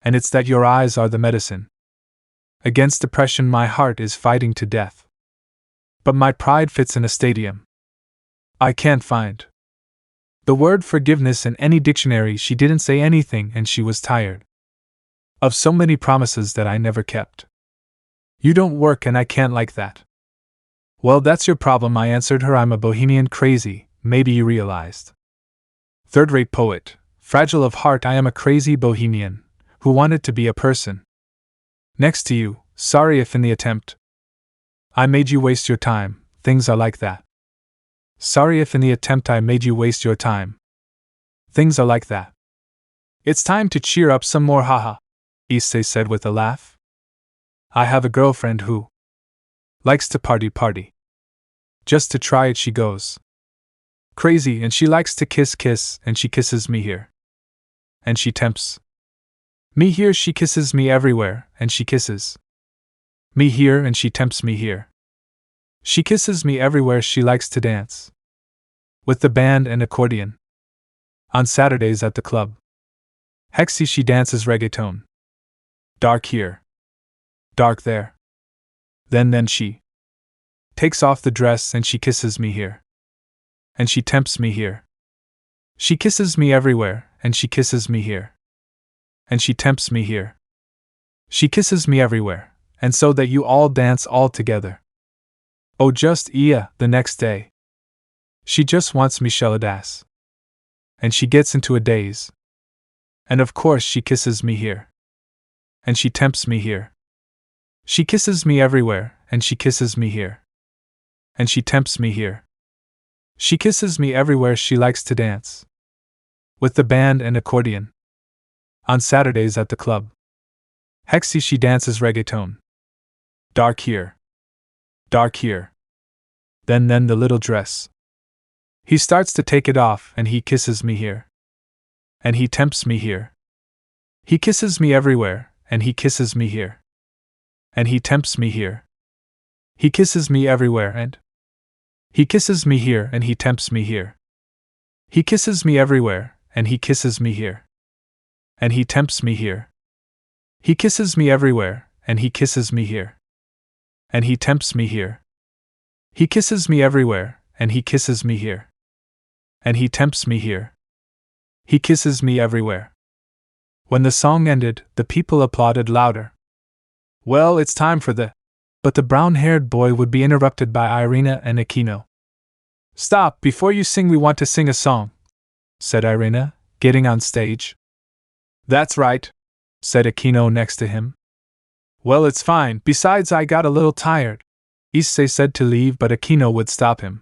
And it's that your eyes are the medicine. Against depression my heart is fighting to death. But my pride fits in a stadium. I can't find the word forgiveness in any dictionary. She didn't say anything and she was tired of so many promises that I never kept. You don't work and I can't like that. Well, that's your problem, I answered her. I'm a bohemian crazy, maybe you realized. Third-rate poet, fragile of heart. I am a crazy bohemian who wanted to be a person next to you. Sorry if in the attempt I made you waste your time. Things are like that. Sorry if in the attempt I made you waste your time. Things are like that. It's time to cheer up some more, haha, Issei said with a laugh. I have a girlfriend who likes to party. Just to try it she goes crazy, and she likes to kiss, and she kisses me here. And she tempts me here. She kisses me everywhere, and she kisses me here, and she tempts me here. She kisses me everywhere. She likes to dance with the band and accordion on Saturdays at the club. Hexy, she dances reggaeton. Dark here, dark there. Then she takes off the dress and she kisses me here. And she tempts me here. She kisses me everywhere, and she kisses me here. And she tempts me here. She kisses me everywhere, and so that you all dance all together. Oh, just the next day. She just wants me sheladas. And she gets into a daze. And of course she kisses me here. And she tempts me here. She kisses me everywhere, and she kisses me here. And she tempts me here. She kisses me everywhere. She likes to dance with the band and accordion on Saturdays at the club. Hexy, she dances reggaeton. Dark here, dark here. Then the little dress. He starts to take it off and he kisses me here. And he tempts me here. He kisses me everywhere, and he kisses me here. And he tempts me here. He kisses me everywhere, and he kisses me here, and he tempts me here. He kisses me everywhere, and he kisses me here. And he tempts me here. He kisses me everywhere, and he kisses me here. And he tempts me here. He kisses me everywhere, and he kisses me here. And he tempts me here. He kisses me everywhere. When the song ended, the people applauded louder. Well, it's time for the... But the brown-haired boy would be interrupted by Irina and Akeno. Stop, before you sing we want to sing a song, said Irina, getting on stage. That's right, said Akeno next to him. Well, it's fine, besides I got a little tired, Issei said to leave, but Akeno would stop him.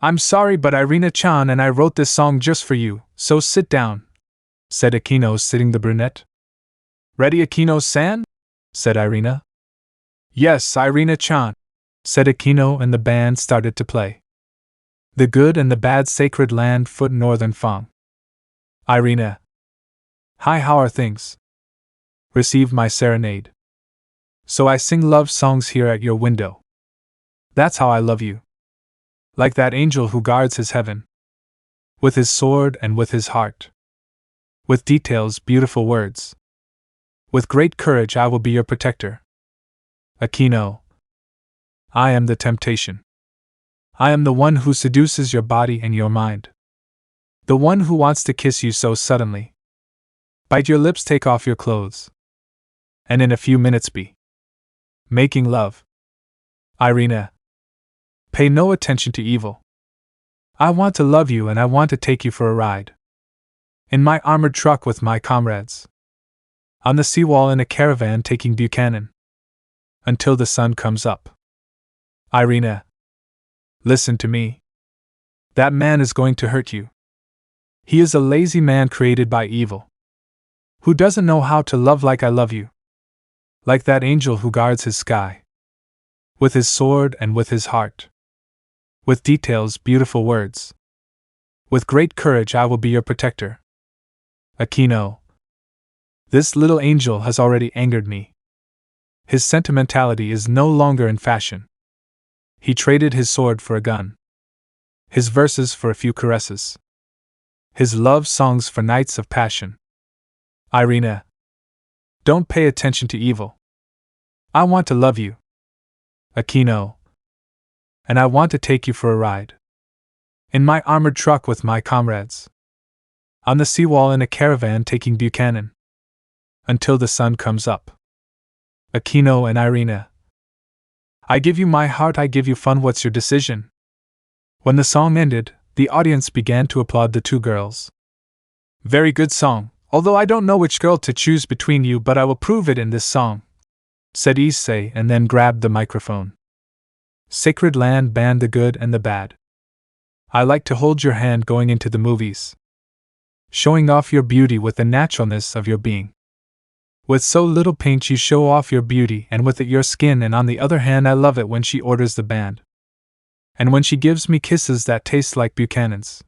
I'm sorry, but Irina-chan and I wrote this song just for you, so sit down, said Akeno, sitting the brunette. Ready, Akeno-san? Said Irina. Yes, Irina-chan, said Akeno, and the band started to play. The Good and the Bad, Sacred Land, Foot Northern Fong. Irina. Hi, how are things? Receive my serenade. So I sing love songs here at your window. That's how I love you. Like that angel who guards his heaven. With his sword and with his heart. With details, beautiful words. With great courage I will be your protector. Akeno. I am the temptation. I am the one who seduces your body and your mind. The one who wants to kiss you so suddenly. Bite your lips, take off your clothes. And in a few minutes be making love. Irina. Pay no attention to evil. I want to love you and I want to take you for a ride. In my armored truck with my comrades. On the seawall in a caravan taking Buchanan. Until the sun comes up. Irina. Listen to me. That man is going to hurt you. He is a lazy man created by evil. Who doesn't know how to love like I love you. Like that angel who guards his sky. With his sword and with his heart. With details, beautiful words. With great courage I will be your protector. Akeno. This little angel has already angered me. His sentimentality is no longer in fashion. He traded his sword for a gun. His verses for a few caresses. His love songs for nights of passion. Irina. Don't pay attention to evil. I want to love you. Akeno. And I want to take you for a ride. In my armored truck with my comrades. On the seawall in a caravan taking Buchanan. Until the sun comes up. Akeno and Irina. I give you my heart, I give you fun, what's your decision? When the song ended, the audience began to applaud the two girls. Very good song, although I don't know which girl to choose between you, but I will prove it in this song, said Issei, and then grabbed the microphone. Sacred Land Band, the Good and the Bad. I like to hold your hand going into the movies. Showing off your beauty with the naturalness of your being. With so little paint you show off your beauty and with it your skin, and on the other hand I love it when she orders the band. And when she gives me kisses that taste like Buchanan's.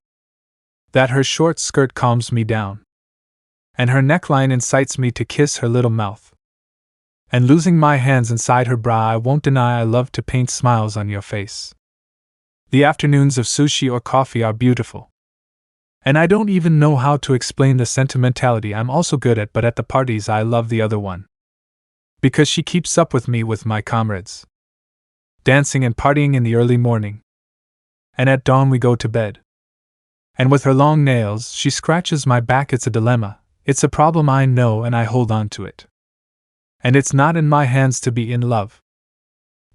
That her short skirt calms me down. And her neckline incites me to kiss her little mouth. And losing my hands inside her bra, I won't deny I love to paint smiles on your face. The afternoons of sushi or coffee are beautiful. And I don't even know how to explain the sentimentality I'm also good at, but at the parties I love the other one. Because she keeps up with me with my comrades. Dancing and partying in the early morning. And at dawn we go to bed. And with her long nails she scratches my back, it's a dilemma, it's a problem I know and I hold on to it. And it's not in my hands to be in love.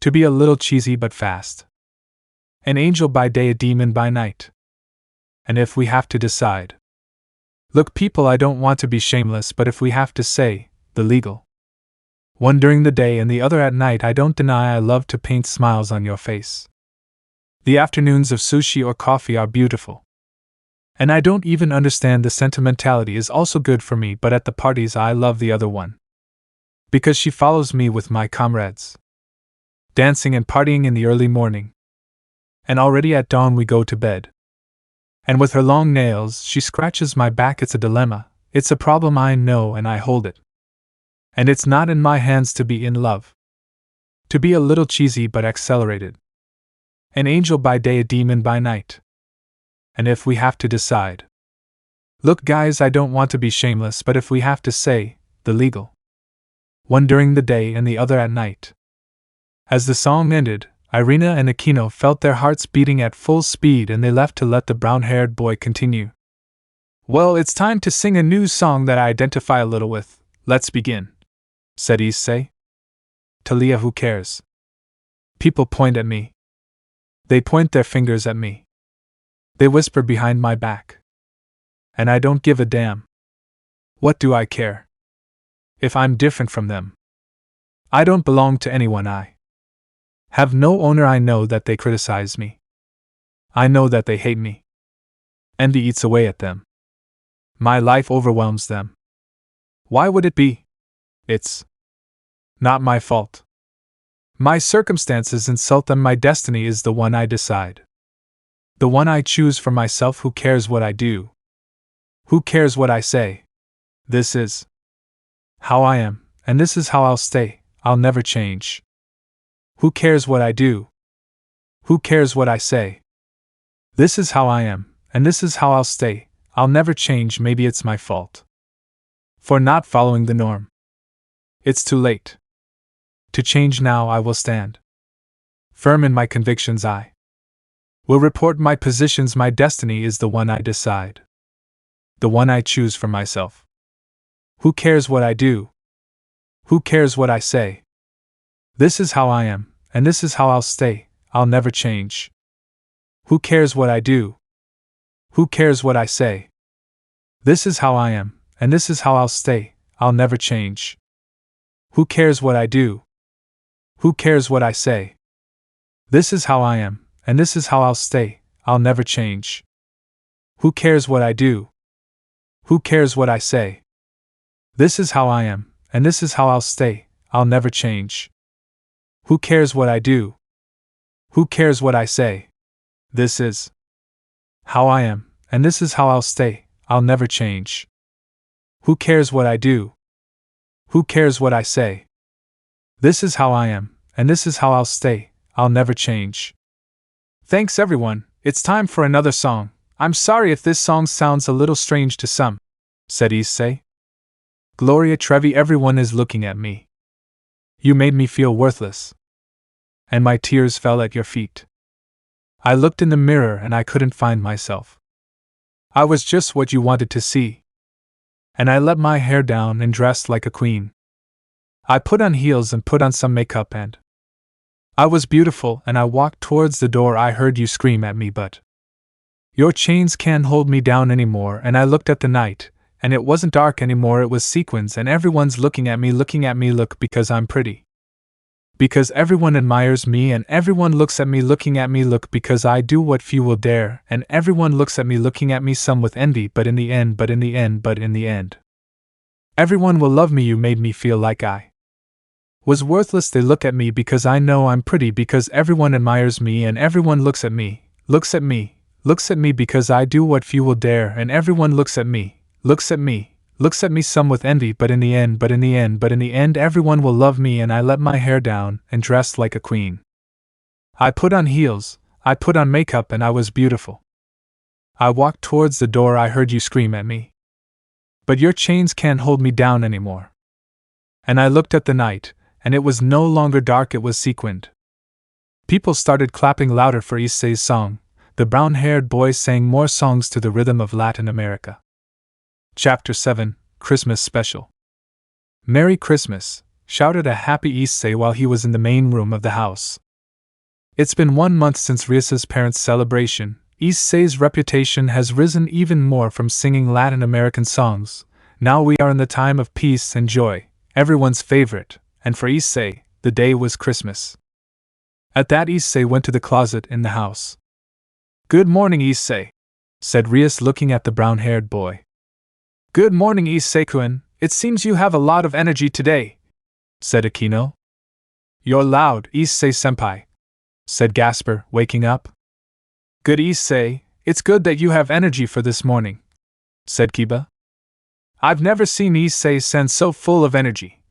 To be a little cheesy but fast. An angel by day, a demon by night. And if we have to decide. Look people, I don't want to be shameless, but if we have to say, the legal. One during the day and the other at night, I don't deny I love to paint smiles on your face. The afternoons of sushi or coffee are beautiful. And I don't even understand the sentimentality is also good for me, but at the parties I love the other one. Because she follows me with my comrades. Dancing and partying in the early morning. And already at dawn we go to bed. And with her long nails she scratches my back, it's a dilemma, it's a problem I know and I hold it. And it's not in my hands to be in love. To be a little cheesy but accelerated. An angel by day, a demon by night. And if we have to decide. Look guys, I don't want to be shameless, but if we have to say, the legal. One during the day and the other at night. As the song ended, Irina and Akeno felt their hearts beating at full speed and they left to let the brown-haired boy continue. Well, it's time to sing a new song that I identify a little with, let's begin, said Issei. Talia, who cares? People point at me. They point their fingers at me. They whisper behind my back. And I don't give a damn. What do I care? If I'm different from them. I don't belong to anyone, I have no owner, I know that they criticize me. I know that they hate me. Envy eats away at them. My life overwhelms them. Why would it be? It's not my fault. My circumstances insult them. My destiny is the one I decide. The one I choose for myself. Who cares what I do? Who cares what I say? This is how I am, and this is how I'll stay. I'll never change. Who cares what I do? Who cares what I say? This is how I am, and this is how I'll stay. I'll never change. Maybe it's my fault for not following the norm. It's too late to change now. I will stand firm in my convictions. I will report my positions. My destiny is the one I decide, the one I choose for myself. Who cares what I do? Who cares what I say? This is how I am, and this is how I'll stay. I'll never change. Who cares what I do? Who cares what I say? This is how I am, and this is how I'll stay. I'll never change. Who cares what I do? Who cares what I say? This is how I am, and this is how I'll stay. I'll never change. Who cares what I do? Who cares what I say? This is how I am, and this is how I'll stay. I'll never change. Who cares what I do? Who cares what I say? This is how I am, and this is how I'll stay. I'll never change. Who cares what I do? Who cares what I say? This is how I am, and this is how I'll stay. I'll never change. Thanks everyone, it's time for another song. I'm sorry if this song sounds a little strange to some, said Issei. Gloria Trevi, everyone is looking at me. You made me feel worthless. And my tears fell at your feet. I looked in the mirror and I couldn't find myself. I was just what you wanted to see. And I let my hair down and dressed like a queen. I put on heels and put on some makeup and I was beautiful and I walked towards the door. I heard you scream at me, but your chains can't hold me down anymore. And I looked at the night, and it wasn't dark anymore, it was sequins, and everyone's looking at me, look, because I'm pretty. Because everyone admires me, and everyone looks at me, look, because I do what few will dare, and everyone looks at me, looking at me, some with envy, but in the end, everyone will love me. You made me feel like I was worthless. They look at me because I know I'm pretty, because everyone admires me, and everyone looks at me, because I do what few will dare, and everyone looks at me, some with envy, but in the end, everyone will love me. And I let my hair down and dressed like a queen. I put on heels, I put on makeup, and I was beautiful. I walked towards the door. I heard you scream at me, but your chains can't hold me down anymore. And I looked at the night, and it was no longer dark, it was sequined. People started clapping louder for Issei's song. The brown-haired boy sang more songs to the rhythm of Latin America. Chapter 7, Christmas Special. Merry Christmas, shouted a happy Issei while he was in the main room of the house. It's been 1 month since Rias's parents' celebration. Issei's reputation has risen even more from singing Latin American songs. Now we are in the time of peace and joy, everyone's favorite, and for Issei, the day was Christmas. At that, Issei went to the closet in the house. Good morning, Issei, said Rias, looking at the brown-haired boy. Good morning, Issei-kun. It seems you have a lot of energy today, said Akeno. You're loud, Issei-senpai, said Gasper, waking up. Good, Issei, it's good that you have energy for this morning, said Kiba. I've never seen Issei-sen so full of energy,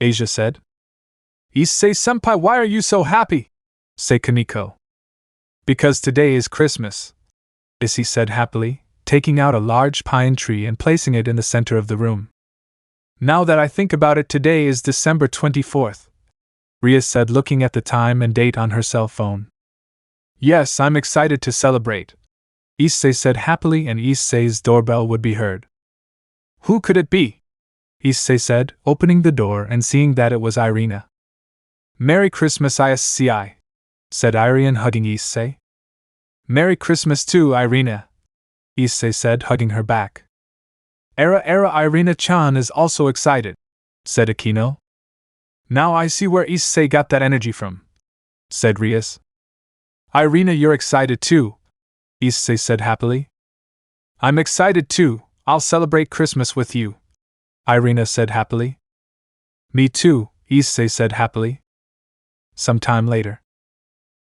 Asia said. Issei-senpai, why are you so happy? said Kaneko. Because today is Christmas, Issei said happily, taking out a large pine tree and placing it in the center of the room. Now that I think about it, today is December 24th, Rias said, looking at the time and date on her cell phone. Yes, I'm excited to celebrate, Issei said happily, and Issei's doorbell would be heard. Who could it be? Issei said, opening the door and seeing that it was Irina. Merry Christmas, Issei, said Irina, hugging Issei. Merry Christmas too, Irina, Issei said, hugging her back. Irina-chan is also excited, said Akeno. Now I see where Issei got that energy from, said Rias. Irina, you're excited too, Issei said happily. I'm excited too, I'll celebrate Christmas with you, Irina said happily. Me too, Issei said happily. Some time later.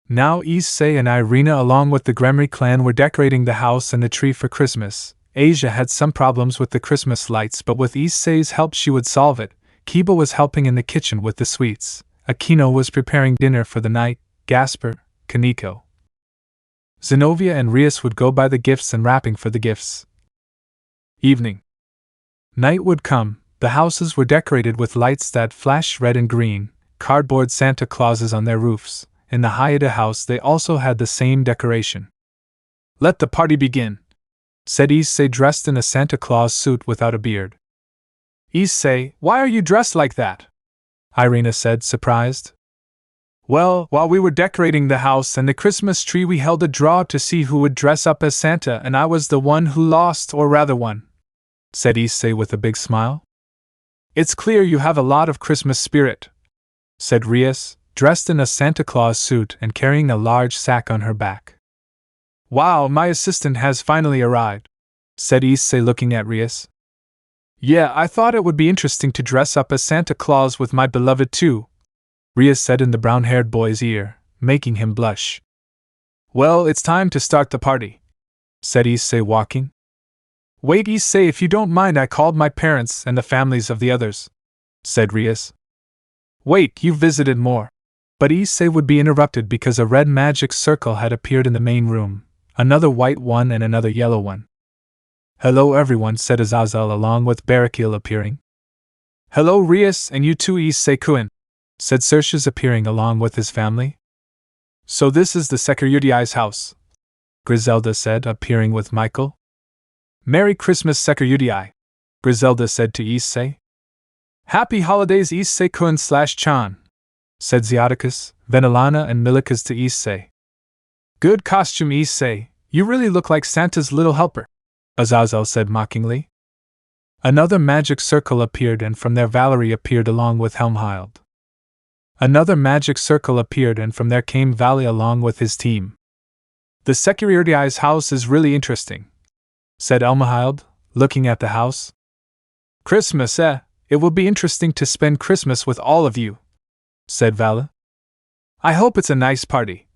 Now Issei and Irina along with the Gremory clan were decorating the house and the tree for Christmas. Asia had some problems with the Christmas lights, but with Issei's help she would solve it. Kiba was helping in the kitchen with the sweets. Akeno was preparing dinner for the night. Gasper, Kaneko, Zenobia and Rias would go buy the gifts and wrapping for the gifts. Evening. Night would come. The houses were decorated with lights that flashed red and green, cardboard Santa Clauses on their roofs. In the Hayate house they also had the same decoration. Let the party begin, said Issei dressed in a Santa Claus suit without a beard. Issei, why are you dressed like that? Irina said, surprised. Well, while we were decorating the house and the Christmas tree we held a draw to see who would dress up as Santa and I was the one who lost, or rather won, said Issei with a big smile. It's clear you have a lot of Christmas spirit, said Rias, dressed in a Santa Claus suit and carrying a large sack on her back. Wow, my assistant has finally arrived, said Issei looking at Rias. Yeah, I thought it would be interesting to dress up as Santa Claus with my beloved too, Rias said in the brown-haired boy's ear, making him blush. Well, it's time to start the party, said Issei walking. Wait, Issei, if you don't mind, I called my parents and the families of the others, said Rias. Wait, you've visited more. But Issei would be interrupted because a red magic circle had appeared in the main room, another white one and another yellow one. Hello everyone, said Azazel along with Betrayal appearing. Hello Rias, and you too Issei-kun, said Sertius appearing along with his family. So this is the Security's house, Griselda said, appearing with Michael. Merry Christmas Security, Griselda said to Issei. Happy holidays Issei-kun/Chan, said Ziaticus, Venelana and Milikas to Issei. Good costume Issei, you really look like Santa's little helper, Azazel said mockingly. Another magic circle appeared and from there Valerie appeared along with Helmhild. Another magic circle appeared and from there came Valley along with his team. The Security's house is really interesting, said Elmhild, looking at the house. Christmas, it will be interesting to spend Christmas with all of you, said Vala. I hope it's a nice party,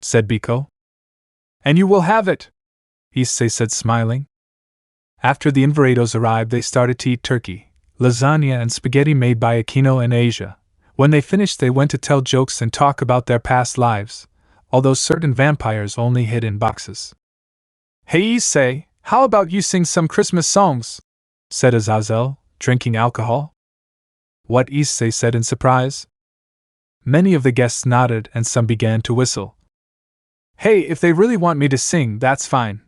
said Biko. And you will have it, Issei said smiling. After the Inverados arrived they started to eat turkey, lasagna and spaghetti made by Akeno and Asia. When they finished they went to tell jokes and talk about their past lives, although certain vampires only hid in boxes. Hey Issei, how about you sing some Christmas songs? Said Azazel, drinking alcohol. What? Issei said in surprise. Many of the guests nodded and some began to whistle. Hey, if they really want me to sing, that's fine,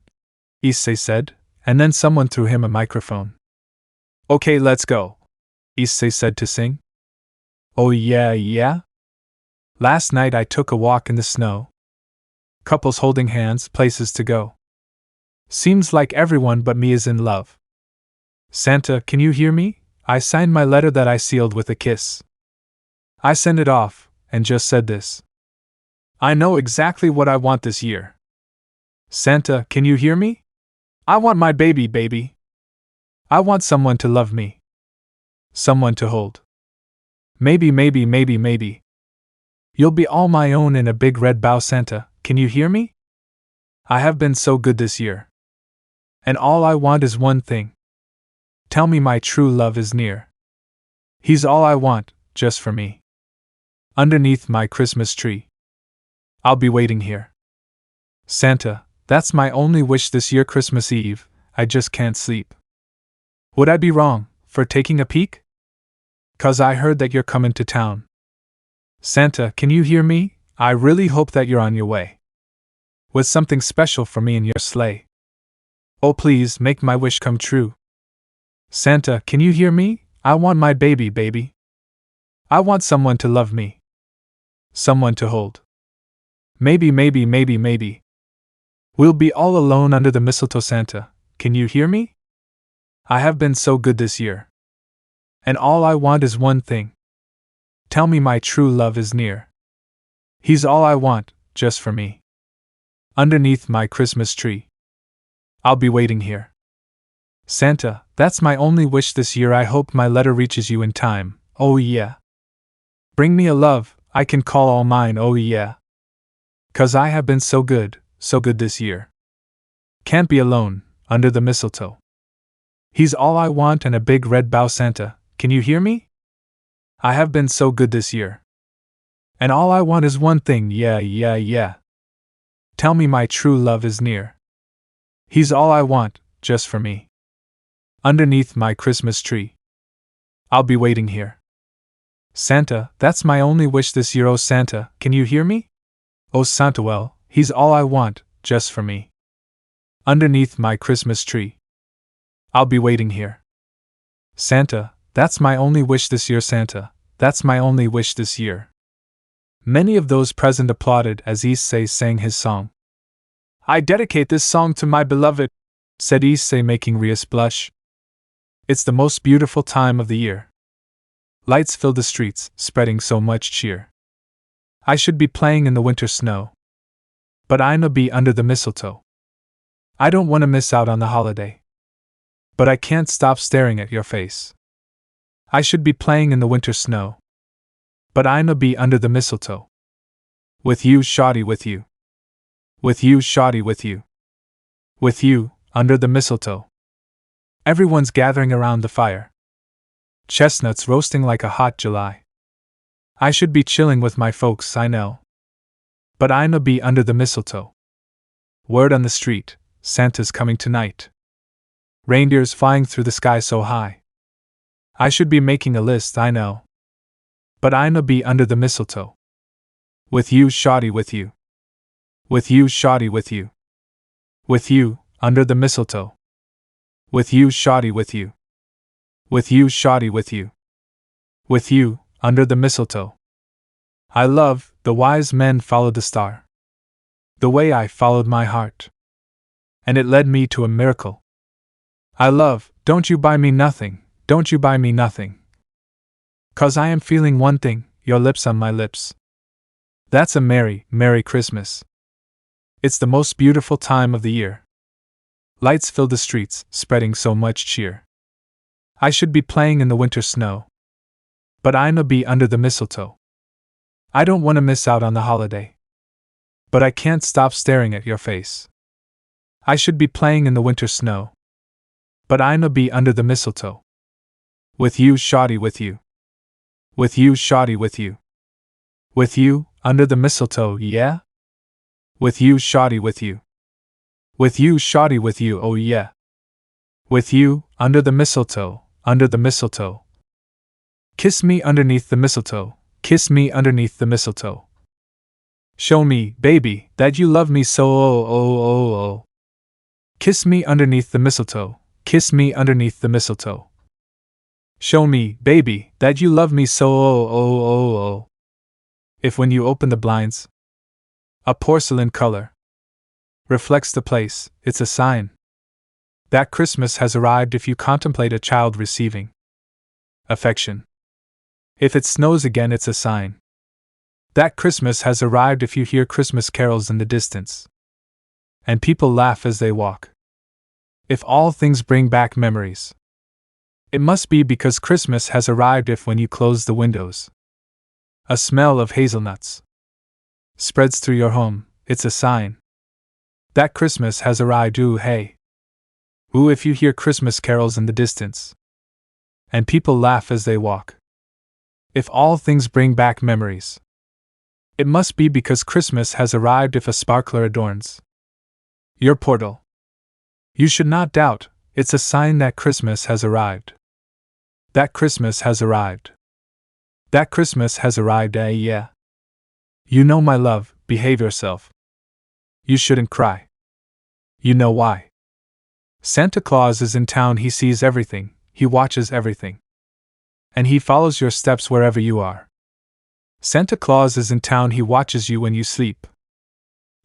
Issei said, and then someone threw him a microphone. Okay, let's go, Issei said to sing. Oh yeah? Last night I took a walk in the snow. Couples holding hands, places to go. Seems like everyone but me is in love. Santa, can you hear me? I signed my letter that I sealed with a kiss. I sent it off, and just said this. I know exactly what I want this year. Santa, can you hear me? I want my baby. I want someone to love me. Someone to hold. Maybe. You'll be all my own in a big red bow, Santa, can you hear me? I have been so good this year. And all I want is one thing. Tell me my true love is near. He's all I want, just for me. Underneath my Christmas tree. I'll be waiting here. Santa, that's my only wish this year Christmas Eve, I just can't sleep. Would I be wrong for taking a peek? 'Cause I heard that you're coming to town. Santa, can you hear me? I really hope that you're on your way. With something special for me in your sleigh. Oh please, make my wish come true. Santa, can you hear me? I want my baby. I want someone to love me. Someone to hold. Maybe. We'll be all alone under the mistletoe, Santa, can you hear me? I have been so good this year. And all I want is one thing. Tell me my true love is near. He's all I want, just for me. underneath my Christmas tree. I'll be waiting here. Santa, that's my only wish this year. I hope my letter reaches you in time. Oh yeah. Bring me a love I can call all mine. Oh yeah. 'Cause I have been so good this year. Can't be alone, under the mistletoe. He's all I want and a big red bow. Santa, can you hear me? I have been so good this year. And all I want is one thing, yeah. Tell me my true love is near. He's all I want, just for me. Underneath my Christmas tree. I'll be waiting here. Santa, that's my only wish this year. Oh Santa, can you hear me? Oh Santa, well, he's all I want, just for me. Underneath my Christmas tree. I'll be waiting here. Santa, that's my only wish this year. Santa, that's my only wish this year. Many of those present applauded as Issei sang his song. I dedicate this song to my beloved, said Issei, making Rias blush. It's the most beautiful time of the year. Lights fill the streets, spreading so much cheer. I should be playing in the winter snow, but I'ma be under the mistletoe. I don't want to miss out on the holiday, but I can't stop staring at your face. I should be playing in the winter snow, but I'ma be under the mistletoe. With you, shawty, with you. With you, shawty, with you. With you, under the mistletoe. Everyone's gathering around the fire. Chestnuts roasting like a hot July. I should be chilling with my folks, I know. But I'ma be under the mistletoe. Word on the street, Santa's coming tonight. Reindeers flying through the sky so high. I should be making a list, I know. But I'ma be under the mistletoe. With you, shawty, with you. With you, shawty, with you. With you, under the mistletoe. With you, shawty, with you. With you, shawty, with you. With you, under the mistletoe. I love, the wise men followed the star. The way I followed my heart. And it led me to a miracle. I love, don't you buy me nothing, don't you buy me nothing. 'Cause I am feeling one thing, your lips on my lips. That's a merry, merry Christmas. It's the most beautiful time of the year. Lights fill the streets, spreading so much cheer. I should be playing in the winter snow, but I'ma be under the mistletoe. I don't want to miss out on the holiday, but I can't stop staring at your face. I should be playing in the winter snow, but I'ma be under the mistletoe. With you, shawty, with you. With you, shawty, with you. With you, under the mistletoe, yeah? With you, shawty, with you. With you, shawty, with you, oh yeah. With you, under the mistletoe, under the mistletoe. Kiss me underneath the mistletoe, kiss me underneath the mistletoe. Show me, baby, that you love me so, oh. Kiss me underneath the mistletoe, kiss me underneath the mistletoe. Show me, baby, that you love me so, oh. If when you open the blinds, a porcelain color reflects the place, it's a sign that Christmas has arrived. If you contemplate a child receiving affection, if it snows again, it's a sign that Christmas has arrived. If you hear Christmas carols in the distance, and people laugh as they walk, if all things bring back memories, it must be because Christmas has arrived. If when you close the windows, a smell of hazelnuts spreads through your home, it's a sign that Christmas has arrived. Ooh, hey. Ooh, if you hear Christmas carols in the distance, and people laugh as they walk, if all things bring back memories, it must be because Christmas has arrived. If a sparkler adorns your portal, you should not doubt, it's a sign that Christmas has arrived. That Christmas has arrived. That Christmas has arrived, yeah. You know, my love, behave yourself. You shouldn't cry. You know why? Santa Claus is in town, he sees everything, he watches everything. And he follows your steps wherever you are. Santa Claus is in town, he watches you when you sleep.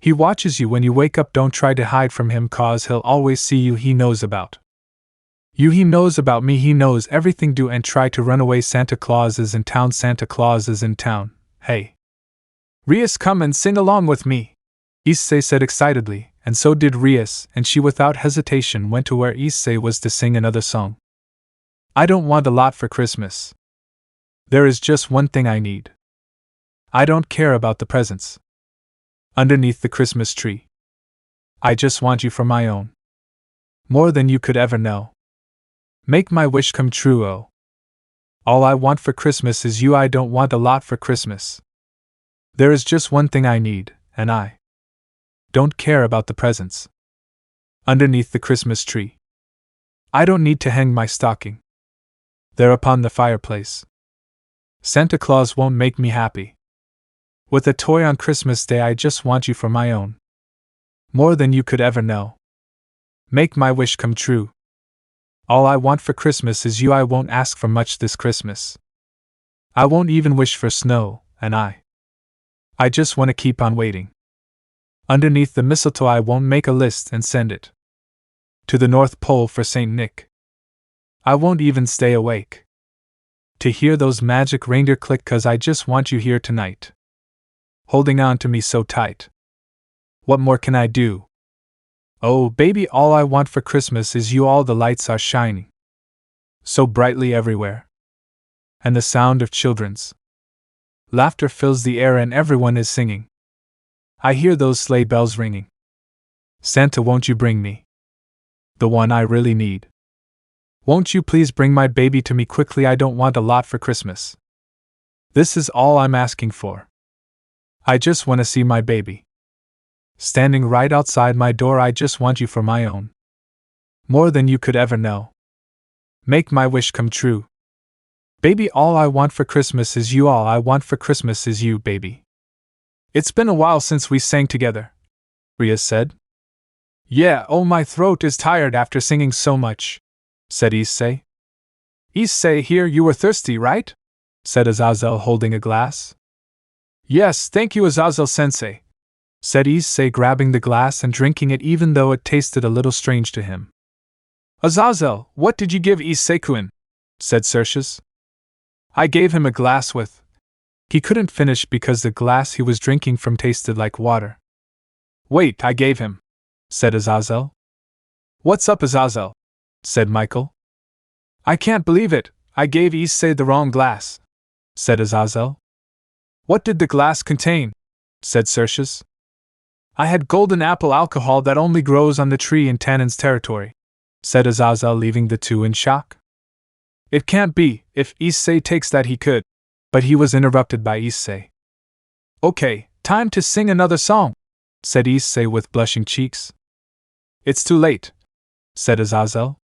He watches you when you wake up. Don't try to hide from him, 'cause he'll always see you. He knows about you, he knows about me, he knows everything. Do and try to run away. Santa Claus is in town, Santa Claus is in town. Hey, Rias, come and sing along with me. Issei said excitedly, and so did Rias, and she without hesitation went to where Issei was to sing another song. I don't want a lot for Christmas. There is just one thing I need. I don't care about the presents underneath the Christmas tree. I just want you for my own. More than you could ever know. Make my wish come true, oh. All I want for Christmas is you. I don't want a lot for Christmas. There is just one thing I need, and I don't care about the presents underneath the Christmas tree. I don't need to hang my stocking there upon the fireplace. Santa Claus won't make me happy with a toy on Christmas Day. I just want you for my own. More than you could ever know. Make my wish come true. All I want for Christmas is you. I won't ask for much this Christmas. I won't even wish for snow, and I just want to keep on waiting. Underneath the mistletoe I won't make a list and send it to the North Pole for St. Nick. I won't even stay awake to hear those magic reindeer click, 'cause I just want you here tonight, holding on to me so tight. What more can I do? Oh, baby, all I want for Christmas is you. All the lights are shining so brightly everywhere, and the sound of children's laughter fills the air, and everyone is singing. I hear those sleigh bells ringing. Santa, won't you bring me the one I really need? Won't you please bring my baby to me quickly? I don't want a lot for Christmas. This is all I'm asking for. I just want to see my baby standing right outside my door. I just want you for my own. More than you could ever know. Make my wish come true. Baby, all I want for Christmas is you. All I want for Christmas is you, baby. It's been a while since we sang together, Rias said. Yeah, oh, my throat is tired after singing so much, said Issei. Issei, here, you were thirsty, right? Said Azazel, holding a glass. Yes, thank you, Azazel-sensei, said Issei, grabbing the glass and drinking it even though it tasted a little strange to him. Azazel, what did you give Issei-kun? Said Sertius. I gave him a glass with... He couldn't finish because the glass he was drinking from tasted like water. Wait, I gave him, said Azazel. What's up, Azazel? Said Michael. I can't believe it, I gave Issei the wrong glass, said Azazel. What did the glass contain? Said Sertius. I had golden apple alcohol that only grows on the tree in Tannen's territory, said Azazel, leaving the two in shock. It can't be, if Issei takes that he could. But he was interrupted by Issei. Okay, time to sing another song, said Issei with blushing cheeks. It's too late, said Azazel.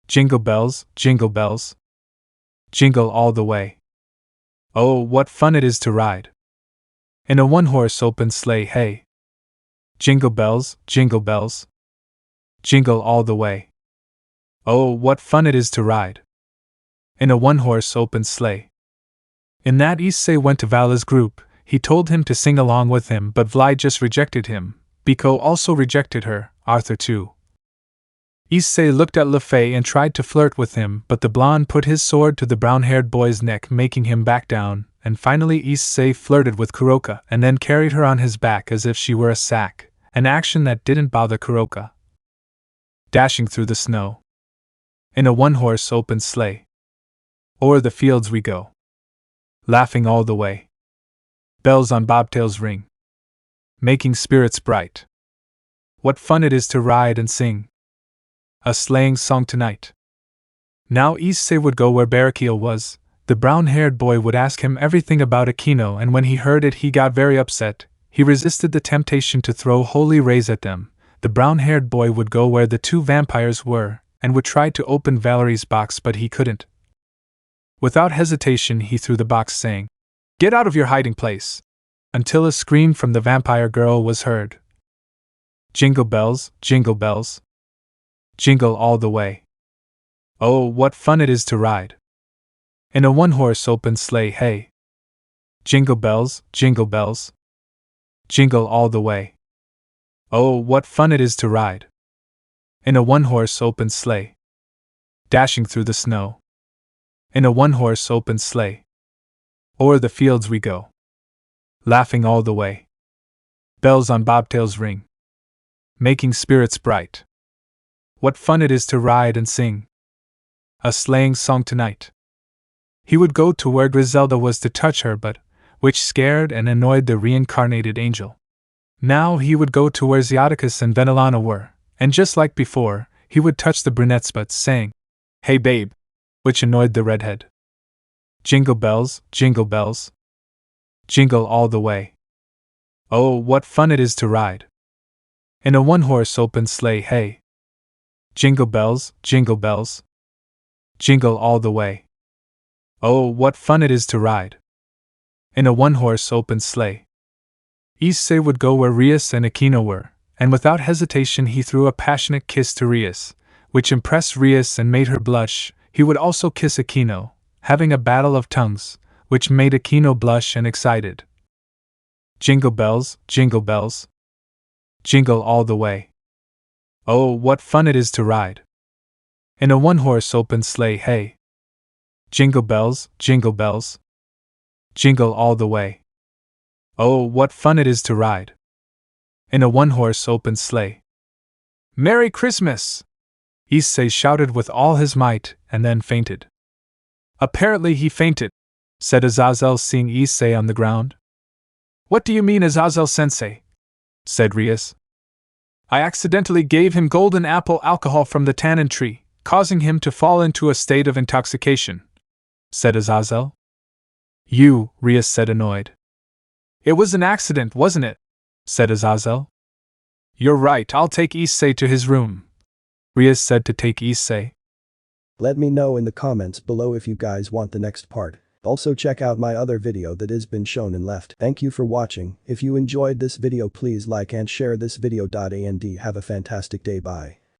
Jingle bells, jingle bells. Jingle all the way. Oh, what fun it is to ride in a one-horse open sleigh, hey. Jingle bells, jingle bells. Jingle all the way. Oh, what fun it is to ride in a one-horse open sleigh. In that Issei went to Vala's group, he told him to sing along with him, but Vli just rejected him. Biko also rejected her, Arthur too. Issei looked at Lefei and tried to flirt with him, but the blonde put his sword to the brown-haired boy's neck, making him back down, and finally Issei flirted with Kuroka and then carried her on his back as if she were a sack, an action that didn't bother Kuroka. Dashing through the snow in a one-horse open sleigh. O'er the fields we go, laughing all the way. Bells on bobtails ring, making spirits bright. What fun it is to ride and sing a sleighing song tonight. Now Issei would go where Betrayal was. The brown-haired boy would ask him everything about Akeno, and when he heard it he got very upset. He resisted the temptation to throw holy rays at them. The brown-haired boy would go where the two vampires were, and would try to open Valerie's box, but he couldn't. Without hesitation he threw the box, saying, "Get out of your hiding place!" until a scream from the vampire girl was heard. Jingle bells, jingle bells. Jingle all the way. Oh, what fun it is to ride in a one-horse open sleigh, hey. Jingle bells, jingle bells. Jingle all the way. Oh, what fun it is to ride in a one-horse open sleigh. Dashing through the snow in a one-horse open sleigh. O'er the fields we go, laughing all the way. Bells on bobtails ring, making spirits bright. What fun it is to ride and sing a sleighing song tonight. He would go to where Griselda was to touch her, but which scared and annoyed the reincarnated angel. Now he would go to where Zeoticus and Venelana were, and just like before, he would touch the brunette's butt, saying, "Hey babe," which annoyed the redhead. Jingle bells, jingle all the way. Oh, what fun it is to ride in a one-horse open sleigh, hey. Jingle bells, jingle all the way. Oh, what fun it is to ride in a one-horse open sleigh. Issei would go where Rias and Akeno were, and without hesitation he threw a passionate kiss to Rias, which impressed Rias and made her blush. He would also kiss Akeno, having a battle of tongues, which made Akeno blush and excited. Jingle bells, jingle all the way. Oh, what fun it is to ride in a one-horse open sleigh, hey. Jingle bells, all the way. Oh, what fun it is to ride in a one-horse open sleigh. Merry Christmas! Issei shouted with all his might, and then fainted. Apparently he fainted, said Azazel, seeing Issei on the ground. What do you mean, Azazel-sensei? Said Rias. I accidentally gave him golden apple alcohol from the tannin tree, causing him to fall into a state of intoxication, said Azazel. You, Rias said, annoyed. It was an accident, wasn't it? Said Azazel. You're right, I'll take Issei to his room. Rias said to take Issei. Let me know in the comments below if you guys want the next part. Also check out my other video that has been shown and left. Thank you for watching. If you enjoyed this video, please like and share this video. And have a fantastic day. Bye.